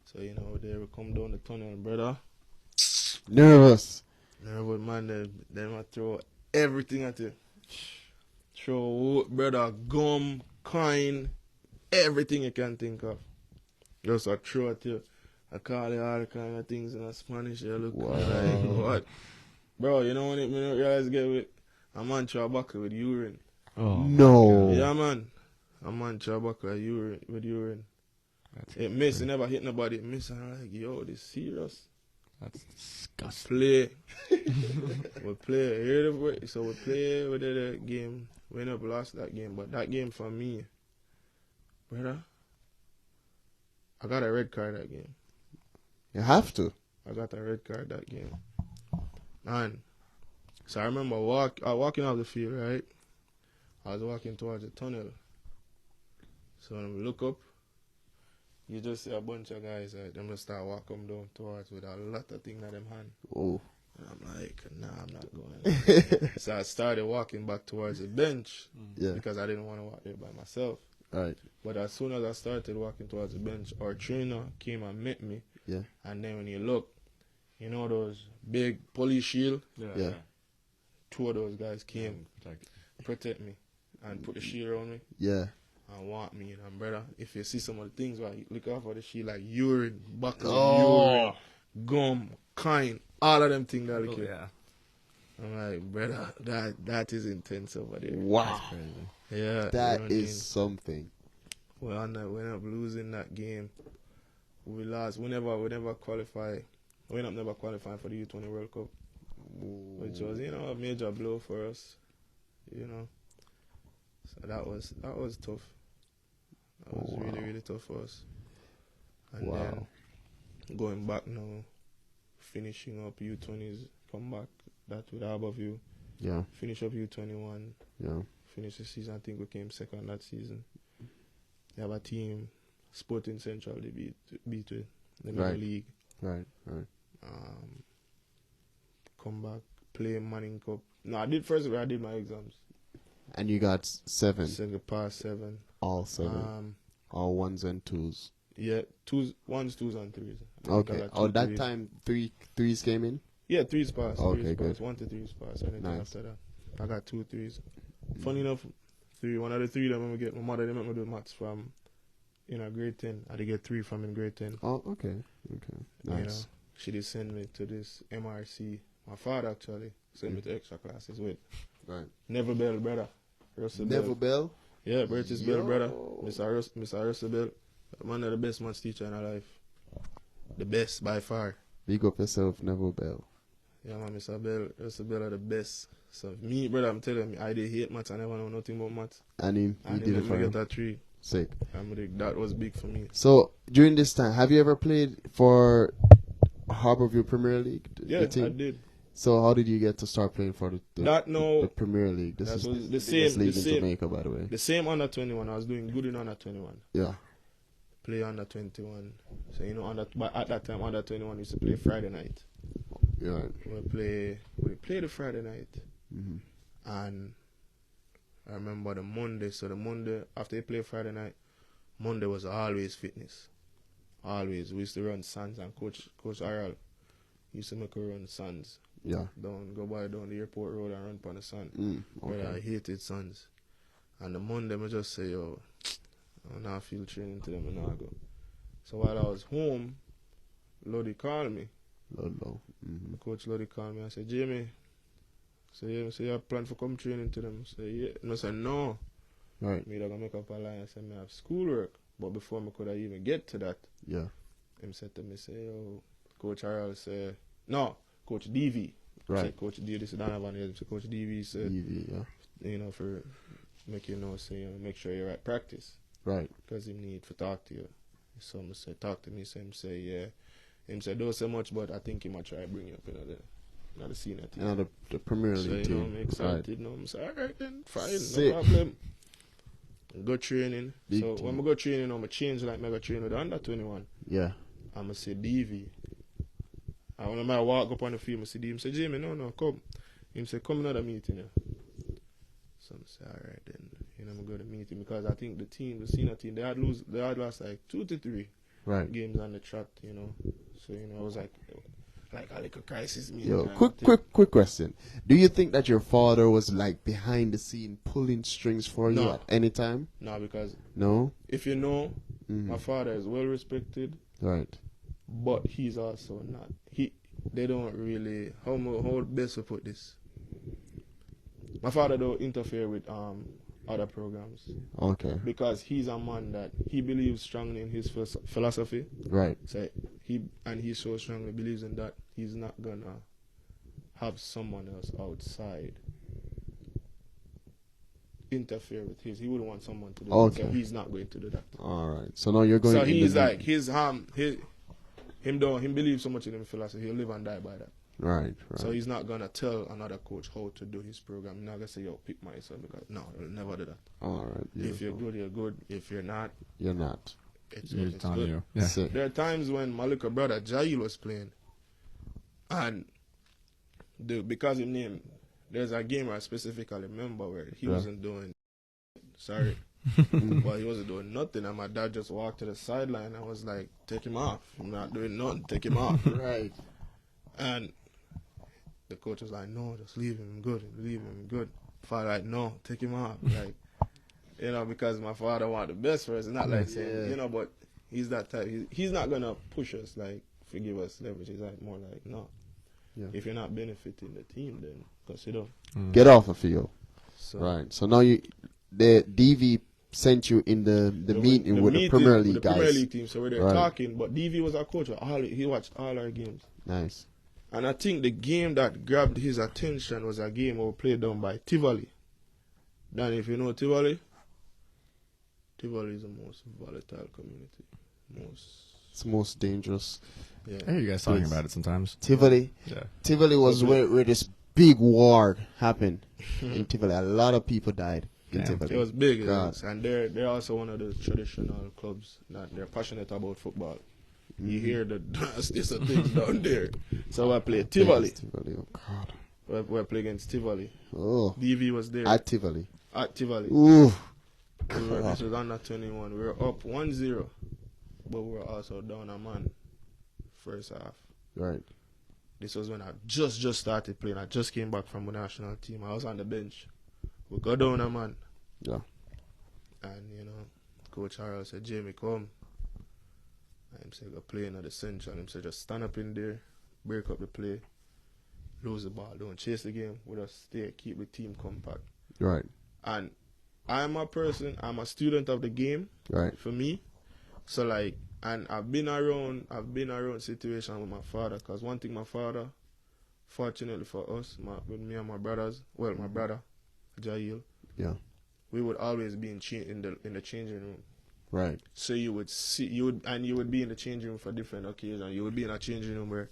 So, they will come down the tunnel, brother. Nervous. Nervous, man. They might throw everything at you. Throw, brother, gum, coin, everything you can think of. Just a throw at you. I call it all kind of things in Spanish. You look like, what? Bro, when you realize get with a man throw a bucket with urine. Oh. No. Yeah, man. A man throw a bucket with urine. It miss, it never hit nobody. It miss, and I'm like, yo, this serious. That's disgusting. Play. We play. Hear the way. So we play with the game. We end up lost that game. But that game for me, brother, I got a red card that game. You have to. I got a red card that game. Man. So I remember walking off the field, right? I was walking towards the tunnel. So when we look up, you just see a bunch of guys, them just start walking down towards with a lot of things in them hand. Oh. And I'm like, nah, I'm not going. So I started walking back towards the bench Yeah. because I didn't want to walk there by myself. Right. But as soon as I started walking towards the bench, our trainer came and met me. Yeah. And then when you look, you know those big police shield? Yeah. Two of those guys came protect me and put the shield around me. Yeah. And want me. And brother, if you see some of the things where you look out for the shield, like urine, buckles of Oh. urine, gum, kind, all of them things that look here. Yeah. I'm like, brother, that is intense over there. Wow. Yeah. That you know is something. Well, I ended up losing that game. We lost. We never qualify. We ended up never qualifying for the U20 World Cup, which was, you know, a major blow for us, you know. So that was tough. That was really tough for us. And then going back now, finishing up U20s, come back, that with Harborview. Yeah. Finish up U21. Yeah. Finish the season. I think we came second that season. They have a team, Sporting Central, they beat with the middle league. Right. Come back, play Manning Cup. No, I did first. I did my exams. And you got 7. Past 7. All 7. All 1s and 2s. Yeah, 1s, 2s, and 3s. Okay. Oh, that time 3s came in? Yeah, 3s passed. Okay, 3s good. passed. 1 to 3s passed. Anything Nice. after that, I got 2 3s. Funny enough, 3. One of the 3 that when we get my mother, they make me do maths from grade 10. I did get 3 from in grade 10. Oh, okay. Nice. You know, she did send me to this MRC. My father actually sent me to extra classes with Neville Bell, brother. Russell Neville Bell? Yeah, Burgess Bell, brother. Mr. Russell Bell. One of the best maths teacher in our life. The best by far. Big up yourself, Neville Bell. Yeah, man, Mr. Bell, Russell Bell are the best. So me, brother, I'm telling you, I did hate maths. I never know nothing about maths. And he did it for get you. that 3. Sick. That was big for me. So, during this time, have you ever played for Harborview Premier League? Yeah, I did. So, how did you get to start playing for the Premier League? This is was the the same league in Jamaica, by the way. The same under 21. I was doing good in under 21. Yeah. Play under 21. So, you know, but at that time, under 21 used to play Friday night. Yeah. We play the Friday night. Mm-hmm. And I remember the Monday. So, the Monday, after you play Friday night, Monday was always fitness. Always. We used to run Sands, and Coach Aral used to make us run Sands. Yeah. Go down the airport road and run on the sun. Okay. But I hated Sands. And the Monday, I just say, yo, I now feel training to them and I go. So while I was home, Lodi called me. Mm-hmm. Coach Lodi called me and said, Jhamie, so you have plan for come training to them? I said, yeah. And I said, no. Right. Me gonna make up a lie and say, I have schoolwork. But before I could even get to that, Yeah. him said to me, say, yo, Coach Harold said, no, Coach DV. Right. Said, Coach DV, this is Donovan here. So Coach DV said, you know, for make you know, say, make sure you're at practice. Right. Because he need to talk to you. So I said, talk to me. So him say, yeah. Him said, don't say much, but I think he might try to bring you up in the senior team. The Premier League so, you team. know, I'm excited. You know, I'm saying, all right then, fine, Sick. no problem. Go training. Big so team. when I go training, I'm going to change like I go train with the under 21. Yeah. I'm going to say DV. And when I walk up on the field, I say, DV, say, Jhamie, no, come. Him say, come another meeting. Yeah. So I say, all right then. You know, I'm going to go to meeting because I think the senior team, they had lost like 2 to 3 games on the trot, you know. So, you know, I was like a little crisis. Yo, quick question. Do you think that your father was like behind the scene pulling strings for you at any time? No, because if you know, my father is well respected. Right. But he's also not. They don't really. How best to put this? My father don't interfere with other programs. Okay. Because he's a man that he believes strongly in his philosophy. Right. So he so strongly believes in that he's not gonna have someone else outside interfere with his. He wouldn't want someone to do that. So he's not going to do that. All right. So now you're going. So he's like him believes so much in his philosophy. He'll live and die by that. Right. So he's not gonna tell another coach how to do his program. He's not gonna say, "Yo, pick my son," because no, he'll never do that. All right. If you're Beautiful. good, you're good. If you're not, You're not. it's He's telling good. you. Yeah. Sick. There are times when my little brother Jail was playing, and because his name, there's a game I specifically remember where he wasn't doing. Sorry. But he wasn't doing nothing, and my dad just walked to the sideline and was like, "Take him off. I'm not doing nothing. Take him off." Right. And the coach was like, "No, just leave him good. Leave him good." Father like, "No, take him off." Like, because my father wanted the best for us. It's not like saying, but he's that type. He's not gonna push us like forgive us leverage. He's like more like, no. Yeah. If you're not benefiting the team, then consider. Get off the field. So, Right. So now the DV sent you in the meeting with the Premier League the guys. Premier League team. So we're there Right. talking, but DV was our coach. He watched all our games. Nice. And I think the game that grabbed his attention was a game we played down by Tivoli. Dan, if you know Tivoli is the most volatile community. It's most dangerous. Yeah. I hear you guys talking Yes. about it sometimes. Tivoli. Yeah. Tivoli was where this big war happened in Tivoli. A lot of people died in Damn. Tivoli. It was big, it God. was. And they're also one of the traditional clubs that they're passionate about football. You hear the it's a thing down there. So I played Tivoli. Tivoli. Oh God. We played against Tivoli. Oh. DV was there At Tivoli. at Tivoli. Ooh. This was under 21. We were up 1-0, but we were also down a man first half. Right. This was when I just started playing. I just came back from the national team. I was on the bench. We got down a man. Yeah. And, Coach Harold said, "Jhamie, come." And he said, "Go play in the central." And he said, "Just stand up in there, break up the play, lose the ball. Don't chase the game. We just stay, keep the team compact." Right. And I'm a student of the game. Right. For me. So and I've been around situations with my father, because one thing my father, fortunately for us, with me and my brothers, my brother, Jail, Yeah. we would always be in the changing room. Right. So you would be in the changing room for different occasions. You would be in a changing room where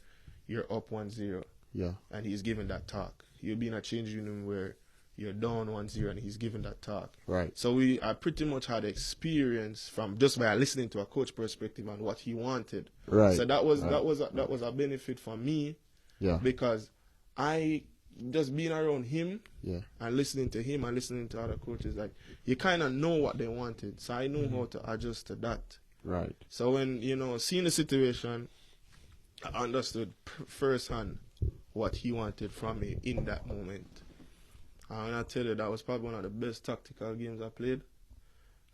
you're up 1-0 Yeah. and he's giving that talk. You'd be in a changing room where you're down 1-0 and he's giving that talk. Right. So I pretty much had experience from just by listening to a coach perspective and what he wanted. Right. So that was a benefit for me, Yeah. because I just being around him, Yeah. and listening to him and listening to other coaches, like, you kind of know what they wanted. So I know how to adjust to that. Right. So when, seeing the situation, I understood firsthand what he wanted from me in that moment. And when I tell you, that was probably one of the best tactical games I played.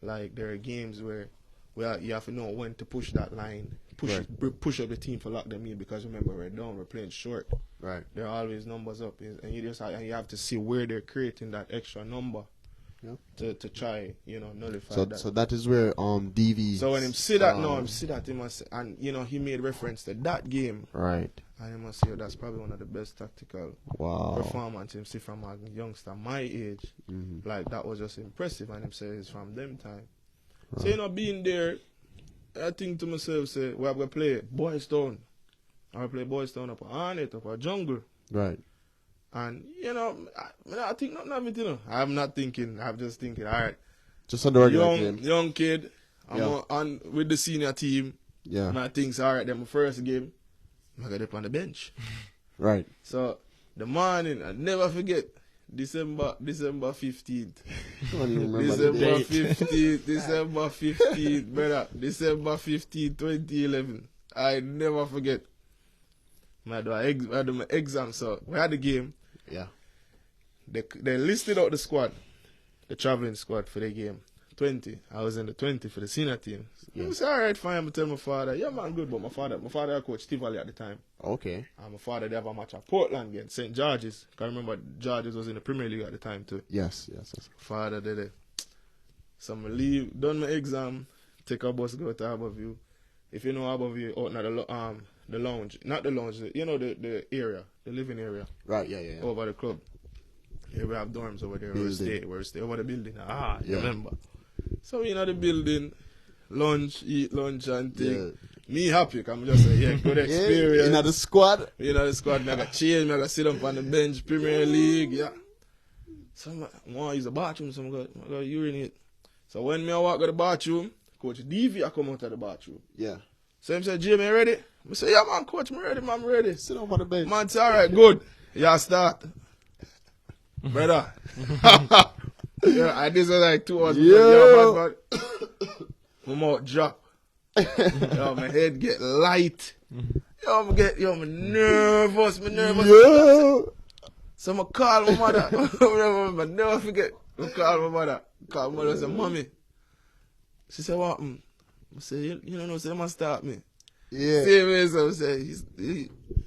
Like, there are games where you have to know when to push that line, push up the team for lock them in, because remember, we're down, we're playing short. Right. There are always numbers up, and you have to see where they're creating that extra number. Yeah. To try, nullify So that. so that is where DV. So when him see that he must say, and he made reference to that game, Right. and he must say, that's probably one of the best tactical Wow. performance him see from a youngster my age. Mm-hmm. Like, that was just impressive, and him say it's from them time. Right. So being there, I think to myself, say, we have to play Boys Town. I play Boys Town up on it, up a jungle. Right. And, I think nothing of it, I'm not thinking. I'm just thinking, all right. Just on the regular game. Young kid. I'm on with the senior team. Yeah. My things, all right, then my first game, I got up on the bench. Right. So, the morning, I never forget, December 15th. I don't even remember the date. December 15th, brother. December 15th, 2011. I never forget. I do my exam, so we had the game. Yeah. They listed out the squad, the traveling squad for the game. 20. I was in the 20 for the senior team. Yeah. I said, all right, fine. I tell my father, yeah, man, good. But my father coached Tivoli at the time. Okay. And my father, they have a match at Portland against St. George's. I remember George's was in the Premier League at the time, too. Yes. Father did it. So I leave, done my exam, take a bus, go to Harborview. If you know Harborview, out now the lounge, not the lounge, the area, the living area. Right, yeah. Over the club. Here we have dorms over there where we stay over the building. You remember. So the building, eat lunch and thing. Me happy, I'm just say, yeah, good experience. In the squad. You know, the squad, I got change, I got sit up on the bench, Premier League, yeah. So I want to use the bathroom, so I go urinate. So when me I walk to the bathroom, Coach DV I come out of the bathroom. Yeah. So him say, Jhamie, ready? I say, yeah, man, coach, I'm ready, man, I'm ready. Sit up on the bench. Man, say, all right, good. Yeah, start. Brother. Yeah, I did like 2 hours. Yo. My mouth drop. Yo, my head get light. Yo, I'm nervous, Yo. So I call my mother. I never forget. I call my mother. Call my mother and say, Mommy. She said, what? I say, you don't know, say, they must start me. Yeah. Same way, so I say,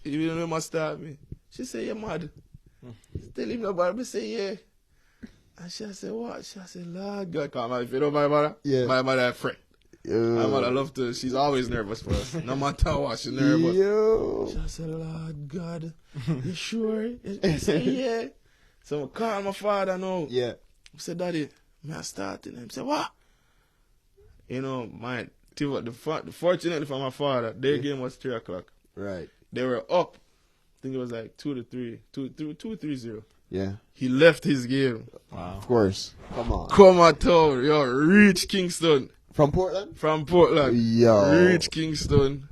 you don't know, must start me. She said, you're mad. Tell him nobody. I say, yeah. And she said, what? She said, Lord God, come on, if you know my mother, Yeah. my mother a friend. My mother love to, she's always nervous for us. No matter what, she's nervous. Yo. She said, Lord God, you sure? I said, yeah. So I call my father now. Yeah. I said, Daddy, may I start? And he said, what? You know, fortunately for my father, their game was 3 o'clock. Right. They were up. I think it was like 2-3-0. Yeah. He left his game. Wow. Of course. Come on. Come on, town. Yo, reach Kingston. From Portland? From Portland. Yo. Reach Kingston.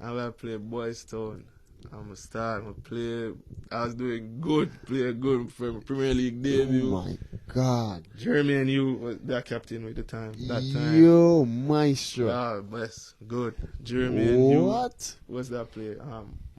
I'm going to play Boys Town. I'm going to start. I'm play. I was doing good. Play good for my Premier League debut. Oh my God. Jeremy and you was their captain with the time. That time. Yo, maestro. Ah, best. Good. Jeremy and you. What? What's that play?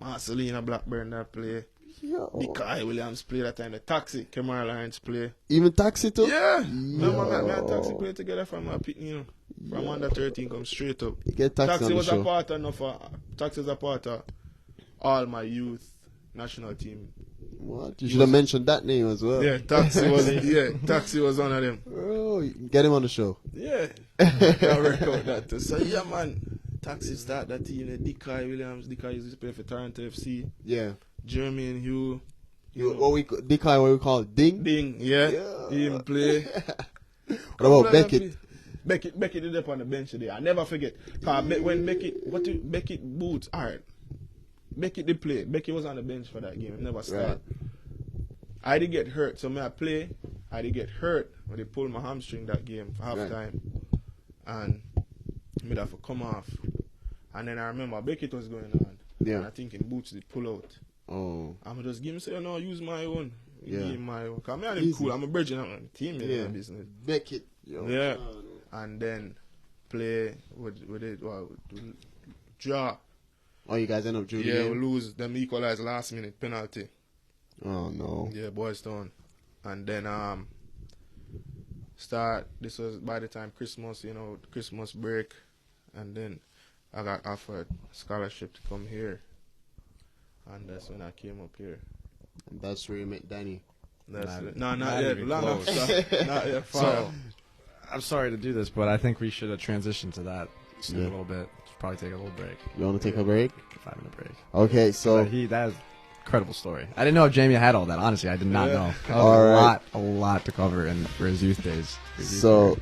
Marcelina Blackburn that play. Yo. Nikai Williams play that time. The Taxi. Kamara Lawrence play. Even Taxi too? Yeah. Yo. Remember, me and Taxi play together from you know, from under 13 come straight up. You get Taxi on Taxi the was show. a part of Taxi was a part of all my youth national team. What? You should have mentioned that name as well. Yeah, Taxi was one of them. Oh, get him on the show. Yeah. I work out that too. So yeah, man. Taxi start that team. Dikai Williams. Dikai used to play for Toronto FC. Yeah. Jeremy and Hugh. What we call it? Ding? Ding, yeah. Yeah. Him play. What about Beckett? Beckett did up on the bench today. I never forget. Cause when Beckett boots, alright. Beckett did play. Beckett was on the bench for that game. He never started. Right. I did get hurt, so I play. I did get hurt when they pulled my hamstring that game for half time. And I have to come off. And then I remember Beckett was going on. Yeah. And I think in boots they pull out. Oh. I'm just give him say, no, use my own. Yeah. Give him my own. Cause me and him cool. I'm a virgin. I'm a teammate in the business. Beckett. Yo. Yeah. And then play with it. Draw. Oh, you guys end up drawing the Yeah, we game? lose. Them equalize last minute penalty. Oh, no. Yeah, Boys Town. And then this was by the time Christmas, you know, Christmas break. And then I got offered scholarship to come here. And that's when I came up here. And that's where you met Danny. That's Not- it. No, not not yet. even Long close. after. Not yet. Far. So, I'm sorry to do this, but I think we should have transitioned to that just Yeah. a little bit. Should probably take a little break. You want to take a break? 5-minute break. Okay, so But that is incredible story. I didn't know if Jhamie had all that. Honestly, I did not Yeah. know. That was All right. a lot to cover for his youth days. So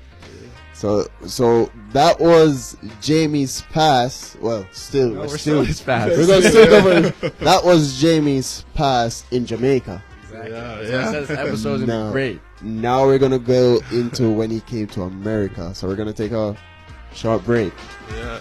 that was Jamie's pass. Well, still, No, we're we're still still his past. We're gonna still cover. That was Jamie's pass in Jamaica. Exactly. Yeah, So yeah. this episode's gonna No. be great. Now we're gonna go into when he came to America. So we're gonna take a short break. Yeah.